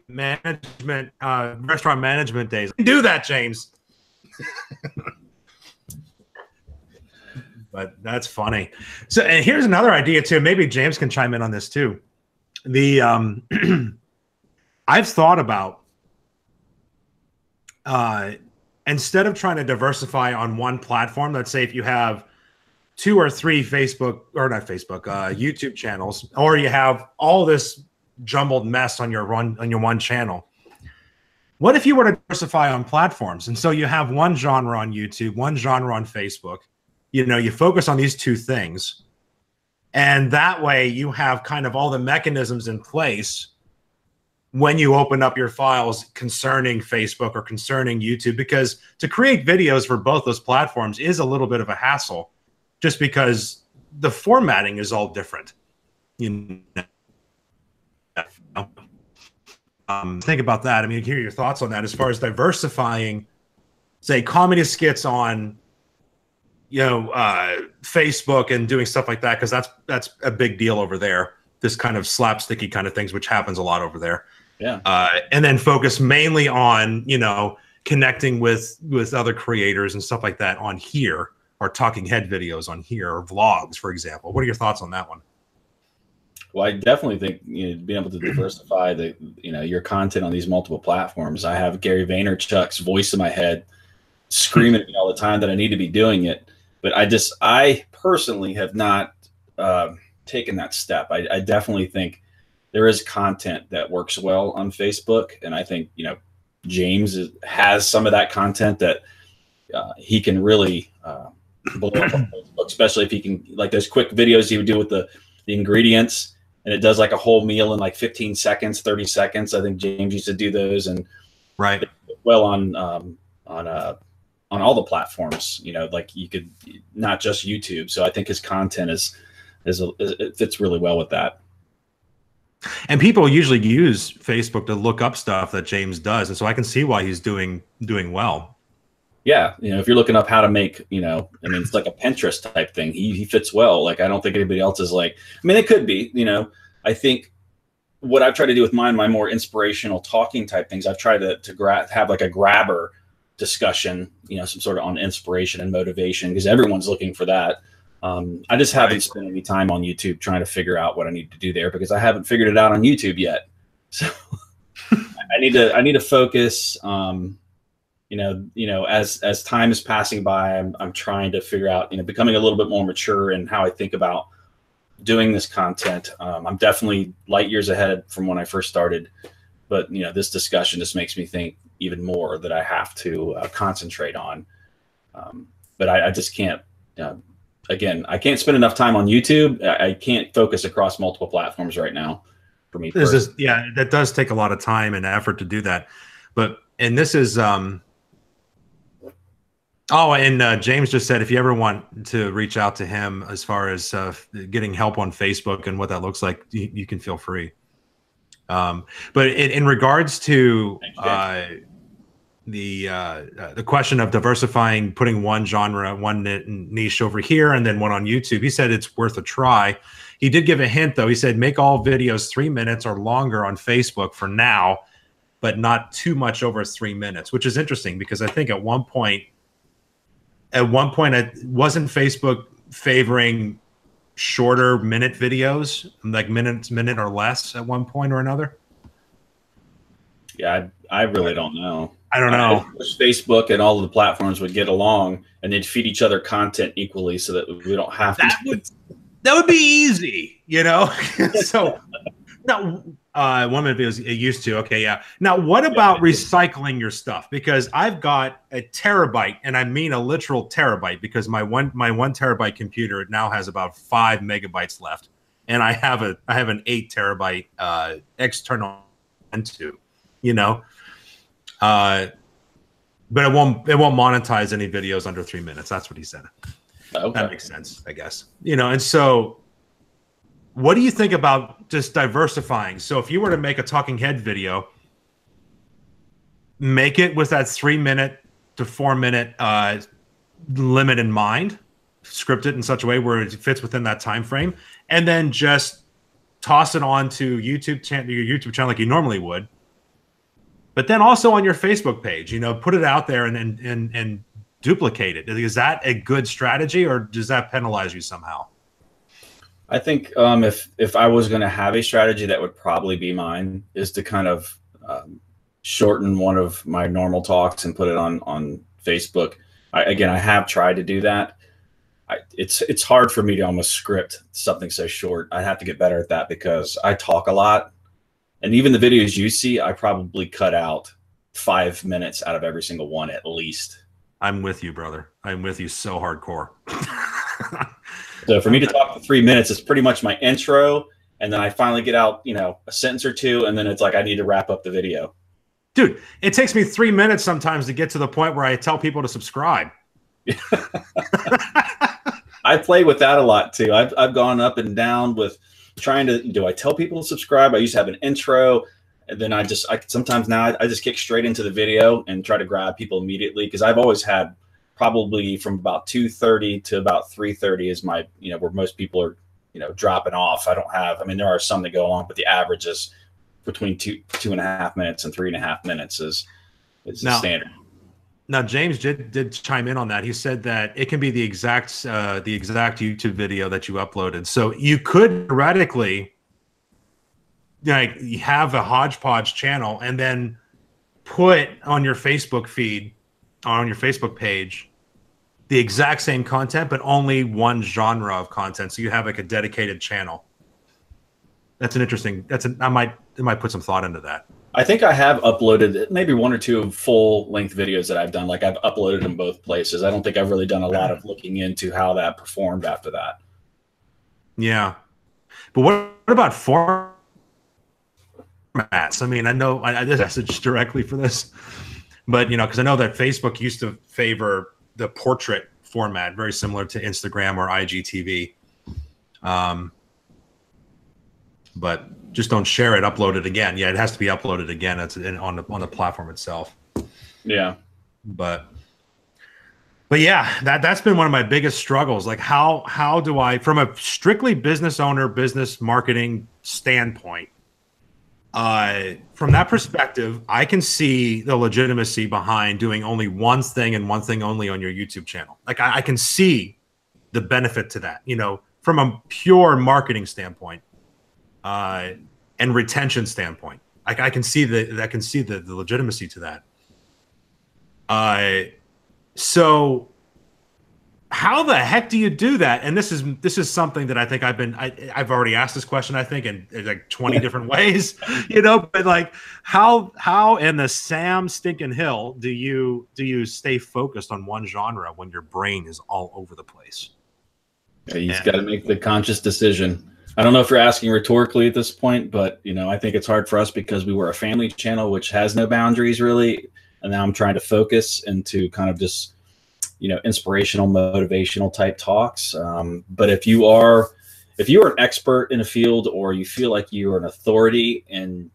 management, restaurant management days. I can do that, James. But that's funny. So, and here's another idea too. Maybe James can chime in on this too. The I've thought about instead of trying to diversify on one platform. Let's say if you have 2 or 3 YouTube channels, or you have all this jumbled mess on your one channel. What if you were to diversify on platforms? And so you have one genre on YouTube, one genre on Facebook. You focus on these 2 things. And that way you have kind of all the mechanisms in place when you open up your files concerning Facebook or concerning YouTube, because to create videos for both those platforms is a little bit of a hassle just because the formatting is all different. You know, think about that. I mean, hear your thoughts on that as far as diversifying, say, comedy skits on, Facebook and doing stuff like that, because that's a big deal over there. This kind of slapsticky kind of things, which happens a lot over there. Yeah. And then focus mainly on, connecting with other creators and stuff like that on here, or talking head videos on here, or vlogs, for example. What are your thoughts on that one? Well, I definitely think being able to diversify your content on these multiple platforms. I have Gary Vaynerchuk's voice in my head screaming at me all the time that I need to be doing it, but I personally have not taken that step. I definitely think there is content that works well on Facebook, and I think James has some of that content that he can really blow up on Facebook, especially if he can, like those quick videos he would do with the ingredients, and it does like a whole meal in like 15 seconds, 30 seconds. I think James used to do those, and right, well on all the platforms. Like you could, not just YouTube. So I think his content it fits really well with that. And people usually use Facebook to look up stuff that James does, and so I can see why he's doing well. Yeah, if you're looking up how to make, it's like a Pinterest type thing. He fits well. Like I don't think anybody else is like. I mean, it could be. I think what I've tried to do with my more inspirational talking type things, I've tried to have like a grabber discussion, some sort of on inspiration and motivation, because everyone's looking for that. I just haven't spent any time on YouTube trying to figure out what I need to do there, because I haven't figured it out on YouTube yet. So I need to focus. As time is passing by, I'm trying to figure out, becoming a little bit more mature in how I think about doing this content. I'm definitely light years ahead from when I first started, but this discussion just makes me think even more that I have to concentrate on. But I just can't. Again, I can't spend enough time on YouTube. I can't focus across multiple platforms right now for me. That does take a lot of time and effort to do that. And this is, James just said, if you ever want to reach out to him as far as getting help on Facebook and what that looks like, you can feel free. But in regards to the question of diversifying, putting one genre, one niche over here, and then one on YouTube, he said it's worth a try. He did give a hint, though. He said make all videos 3 minutes or longer on Facebook for now, but not too much over 3 minutes, which is interesting, because I think at one point, wasn't Facebook favoring shorter minute videos, like minute or less at one point or another? Yeah, I really don't know. I don't know. I wish Facebook and all of the platforms would get along and they'd feed each other content equally, so that we don't have to. That would be easy, So now, 1 minute videos it used to. Okay, yeah. Now, what about recycling your stuff? Because I've got a terabyte, and I mean a literal terabyte, because my one terabyte computer now has about 5 megabytes left, and I have an 8 terabyte external into, but it won't monetize any videos under 3 minutes. That's what he said. Okay. That makes sense, I guess. And so what do you think about just diversifying? So if you were to make a talking head video, make it with that 3 minute to 4 minute limit in mind, script it in such a way where it fits within that time frame, and then just toss it onto your YouTube channel like you normally would. But then also on your Facebook page, put it out there and duplicate it. Is that a good strategy, or does that penalize you somehow? I think if I was going to have a strategy, that would probably be mine, is to kind of shorten one of my normal talks and put it on Facebook. I have tried to do that. It's hard for me to almost script something so short. I have to get better at that, because I talk a lot. And even the videos you see, I probably cut out 5 minutes out of every single one at least. I'm with you, brother. I'm with you so hardcore. So for me to talk for 3 minutes is pretty much my intro, and then I finally get out, you know, a sentence or two, and then it's like I need to wrap up the video. Dude, it takes me 3 minutes sometimes to get to the point where I tell people to subscribe. I play with that a lot too. I've gone up and down with trying to, do I tell people to subscribe? I used to have an intro, and then I sometimes now I just kick straight into the video and try to grab people immediately, because I've always had probably from about 2:30 to about 3:30 is my, you know, where most people are, you know, dropping off. I mean, there are some that go long, but the average is between 2.5 minutes and 3.5 minutes is the standard. Now, James did chime in on that. He said that it can be the exact YouTube video that you uploaded. So you could theoretically, like, you have a hodgepodge channel and then put on your Facebook feed, on your Facebook page, the exact same content, but only one genre of content. So you have like a dedicated channel. That's an interesting. I might put some thought into that. I think I have uploaded maybe 1 or 2 full-length videos that I've done. Like, I've uploaded them both places. I don't think I've really done a lot of looking into how that performed after that. Yeah. But what about formats? I mean, I know I did message directly for this, but, you know, because I know that Facebook used to favor the portrait format, very similar to Instagram or IGTV. But just don't share it, upload it again. Yeah, it has to be uploaded again. It's on the platform itself. Yeah. But yeah, that's been one of my biggest struggles. Like, how do I, from a strictly business owner, business marketing standpoint, from that perspective, I can see the legitimacy behind doing only one thing and one thing only on your YouTube channel. Like, I can see the benefit to that, you know, from a pure marketing standpoint. And retention standpoint, I can see the legitimacy to that. So how the heck do you do that? And this is something that I think I've already asked this question, I think, in like 20 different ways, you know, but like how in the Sam stinking hill do you stay focused on one genre when your brain is all over the place? Yeah, you've got to make the conscious decision. I don't know if you're asking rhetorically at this point, but, you know, I think it's hard for us because we were a family channel, which has no boundaries really. And now I'm trying to focus into kind of just, you know, inspirational, motivational type talks. But if you are an expert in a field, or you feel like you are an authority, and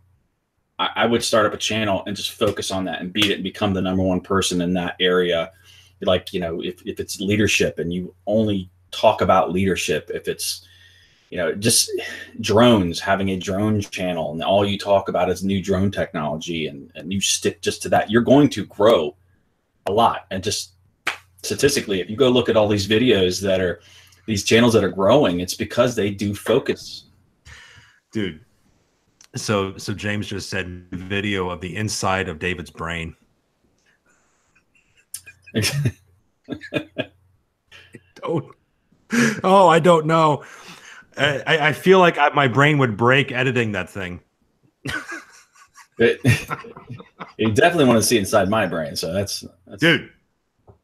I would start up a channel and just focus on that and beat it and become the #1 person in that area. Like, you know, if it's leadership and you only talk about leadership, if it's, you know, just drones, having a drone channel, and all you talk about is new drone technology, and you stick just to that, you're going to grow a lot. And just statistically, if you go look at all these videos that are, these channels that are growing, it's because they do focus. Dude, so James just said video of the inside of David's brain. I don't know. I feel like my brain would break editing that thing. You definitely want to see inside my brain. So that's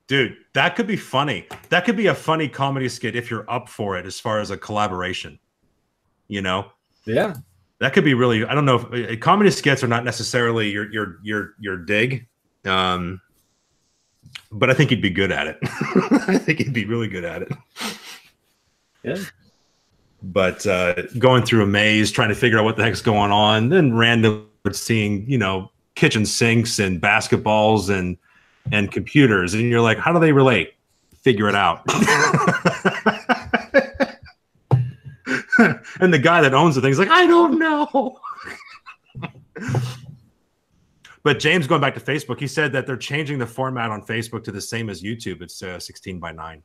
dude, that could be funny. That could be a funny comedy skit if you're up for it, as far as a collaboration, you know? Yeah. That could be really, I don't know if comedy skits are not necessarily your dig. But I think he'd be good at it. I think he'd be really good at it. Yeah. But going through a maze, trying to figure out what the heck's going on, then randomly seeing, you know, kitchen sinks and basketballs and computers, and you're like, how do they relate? Figure it out. And the guy that owns the thing's like, I don't know. But James, going back to Facebook, he said that they're changing the format on Facebook to the same as YouTube. It's 16:9.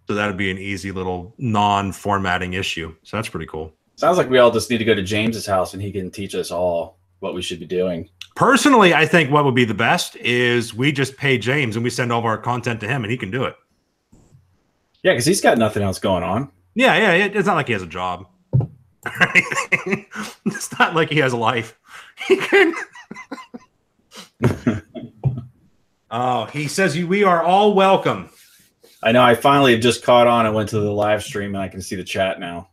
So that would be an easy little non-formatting issue. So that's pretty cool. Sounds like we all just need to go to James's house and he can teach us all what we should be doing. Personally, I think what would be the best is we just pay James and we send all of our content to him and he can do it. Yeah, because he's got nothing else going on. Yeah. It's not like he has a job. It's not like he has a life. He can. Oh, he says we are all welcome. I know. I finally have just caught on. I went to the live stream and I can see the chat now.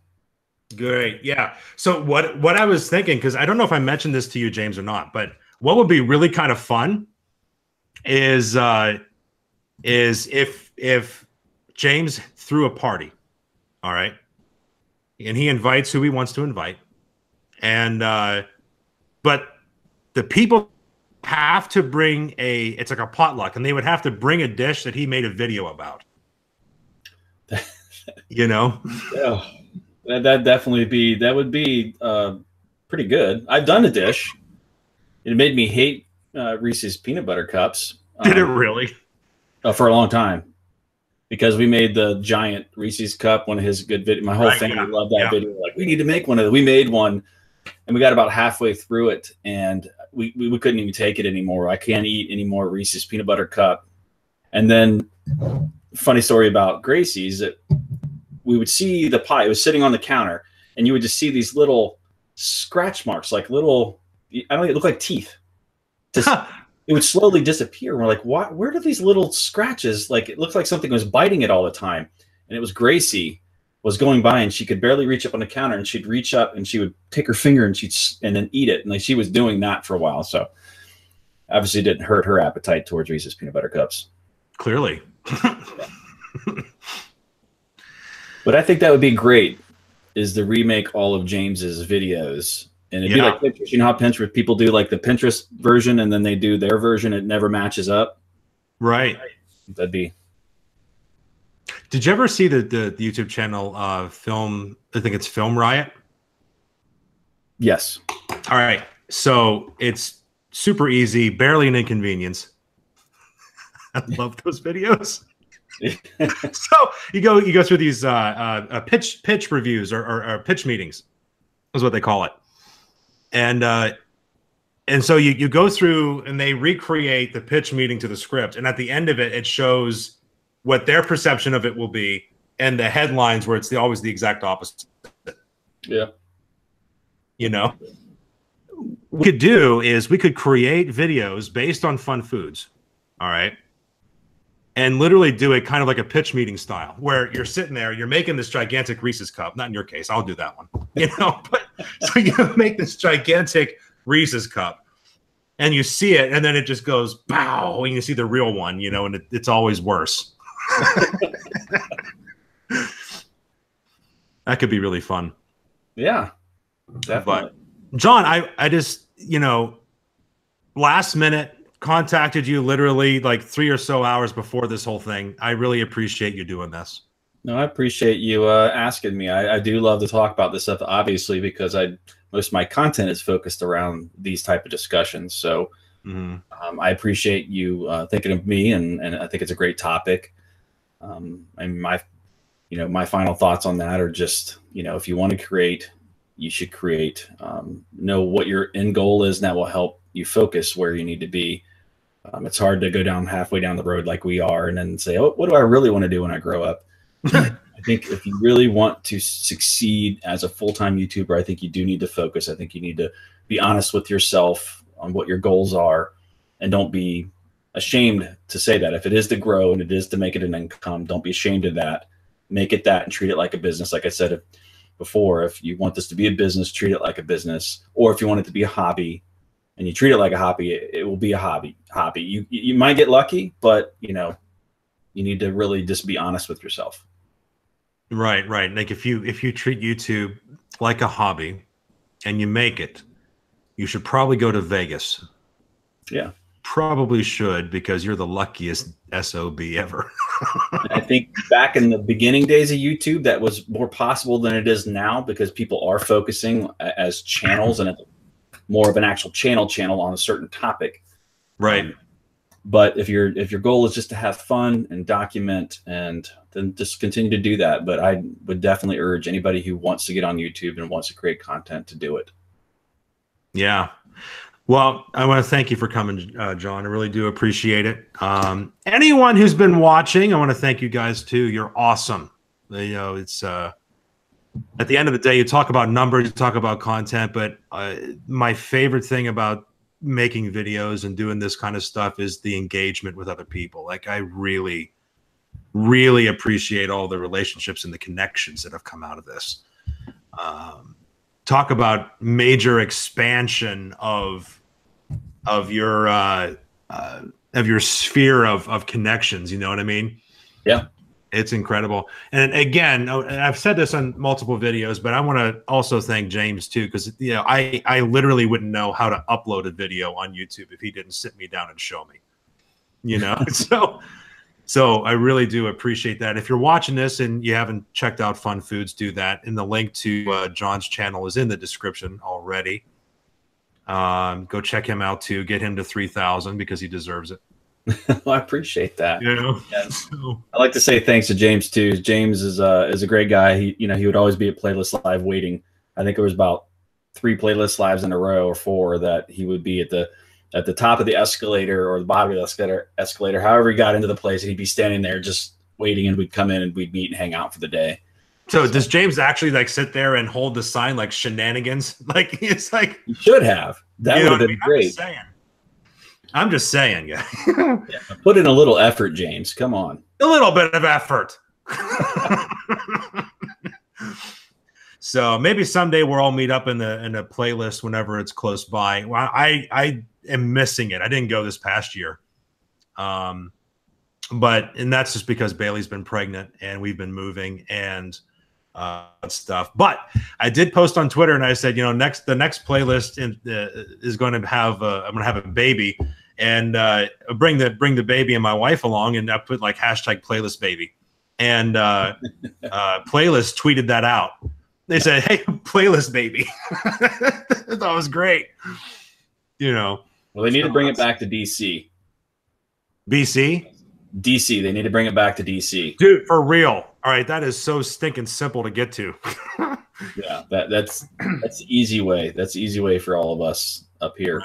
Great. Yeah. So what I was thinking, because I don't know if I mentioned this to you, James, or not, but what would be really kind of fun is if James threw a party, all right, and he invites who he wants to invite, and but the people have to bring it's like a potluck, and they would have to bring a dish that he made a video about. You know? Yeah, that would be pretty good. I've done a dish. It made me hate Reese's peanut butter cups. Did it really? For a long time, because we made the giant Reese's cup, one of his good videos. My whole family loved that video. Like, we need to make one of them. We made one, and we got about halfway through it, and we couldn't even take it anymore. I can't eat any more Reese's peanut butter cup. And then, funny story about Gracie's, that we would see the pie. It was sitting on the counter, and you would just see these little scratch marks, like little, I don't know, it looked like teeth. Just, it would slowly disappear. We're like, what? Where do these little scratches? Like, it looked like something was biting it all the time. And it was Gracie was going by, and she could barely reach up on the counter, and she'd reach up and she would take her finger and then eat it. And like, she was doing that for a while. So obviously it didn't hurt her appetite towards Reese's peanut butter cups. Clearly. But I think that would be great, is to remake all of James's videos. And it'd be like Pinterest. You know how Pinterest people do like the Pinterest version, and then they do their version. It never matches up. Right. That'd be. Did you ever see the YouTube channel Film? I think it's Film Riot. Yes. All right. So it's super easy, barely an inconvenience. I love those videos. So you go through these pitch reviews or pitch meetings, is what they call it. And so you go through and they recreate the pitch meeting to the script, and at the end of it, it shows what their perception of it will be, and the headlines where it's always the exact opposite. Yeah. You know, what we could do is we could create videos based on fun foods. All right. And literally do it kind of like a pitch meeting style, where you're sitting there, you're making this gigantic Reese's cup. Not in your case, I'll do that one. You know, but so you make this gigantic Reese's cup, and you see it, and then it just goes bow, and you see the real one, you know, and it's always worse. That could be really fun. Yeah, definitely. But John, I just, you know, last minute contacted you literally like 3 or so hours before this whole thing. I really appreciate you doing this. No, I appreciate you asking me. I do love to talk about this stuff, obviously, because most of my content is focused around these type of discussions. So I appreciate you thinking of me, and I think it's a great topic. And my final thoughts on that are just, you know, if you want to create, you should create. Know what your end goal is, and that will help you focus where you need to be. It's hard to go down halfway down the road like we are and then say, oh, what do I really want to do when I grow up? I think if you really want to succeed as a full-time YouTuber, I think you do need to focus. I think you need to be honest with yourself on what your goals are, and don't be ashamed to say that. If it is to grow and it is to make it an income, don't be ashamed of that. Make it that and treat it like a business. Like I said before, if you want this to be a business, treat it like a business. Or if you want it to be a hobby, and you treat it like a hobby, it will be a hobby. You might get lucky, but you know, you need to really just be honest with yourself. Right. Like if you treat YouTube like a hobby and you make it, you should probably go to Vegas. Yeah. Probably should, because you're the luckiest SOB ever. I think back in the beginning days of YouTube, that was more possible than it is now, because people are focusing as channels, and it's more of an actual channel on a certain topic. Right. But if your goal is just to have fun and document, and then just continue to do that. But I would definitely urge anybody who wants to get on YouTube and wants to create content to do it. Yeah. Well, I want to thank you for coming, John. I really do appreciate it. Anyone who's been watching, I want to thank you guys too. You're awesome. You know, it's at the end of the day, you talk about numbers, you talk about content, but my favorite thing about making videos and doing this kind of stuff is the engagement with other people. Like, I really, really appreciate all the relationships and the connections that have come out of this. talk about major expansion of your sphere of connections. You know what I mean? Yeah. It's incredible. And again, I've said this on multiple videos, but I want to also thank James too, because I literally wouldn't know how to upload a video on YouTube if he didn't sit me down and show me. So I really do appreciate that. If you're watching this and you haven't checked out Fun Foods, do that. And the link to John's channel is in the description already. Go check him out too. Get him to 3,000 because he deserves it. Well, I appreciate that. Yes. I like to say thanks to James too. James is a great guy. He would always be at Playlist Live waiting. I think it was about 3 Playlist Lives in a row or 4 that he would be at the top of the escalator or the bottom of the escalator. However he got into the place, he'd be standing there just waiting, and we'd come in and we'd meet and hang out for the day. So does James actually like sit there and hold the sign like Shenanigans? Like it's like he should have. That would have been great. I'm just saying, yeah. Put in a little effort, James. Come on. A little bit of effort. So maybe someday we'll all meet up in a playlist whenever it's close by. Well, I am missing it. I didn't go this past year. And that's just because Bailey's been pregnant and we've been moving and stuff. But I did post on Twitter and I said, the next playlist is going to have I'm going to have a baby, and bring the baby and my wife along, and I put like #playlist baby, and Playlist tweeted that out. They said, "Hey, playlist baby." That was great. Well, they need to bring it back to DC. DC. They need to bring it back to DC. Dude, for real. All right, that is so stinking simple to get to. Yeah, that's the easy way. That's the easy way for all of us up here.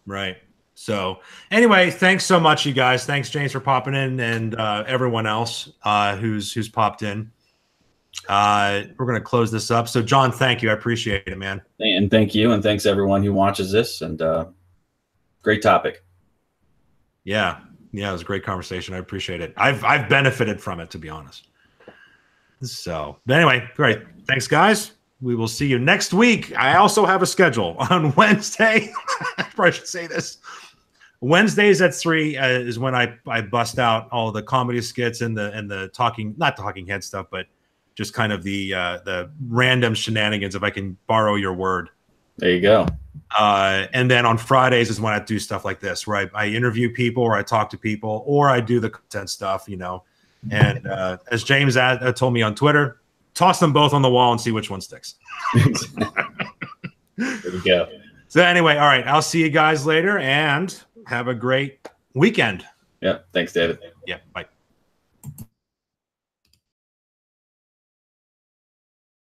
Right. So anyway, thanks so much, you guys. Thanks, James, for popping in, and everyone else who's popped in. We're going to close this up. So, John, thank you. I appreciate it, man. And thank you, and thanks everyone who watches this. And great topic. Yeah, it was a great conversation. I appreciate it. I've benefited from it, to be honest. So, but anyway, great. Thanks, guys. We will see you next week. I also have a schedule on Wednesday. I probably should say this. Wednesdays at 3 is when I bust out all the comedy skits and the talking, not talking head stuff, but just kind of the random shenanigans, if I can borrow your word. There you go. And then on Fridays is when I do stuff like this, where I interview people, or I talk to people, or I do the content stuff, And as James told me on Twitter, toss them both on the wall and see which one sticks. There we go. So anyway, all right, I'll see you guys later, and have a great weekend. Yeah, thanks, David. Yeah, bye.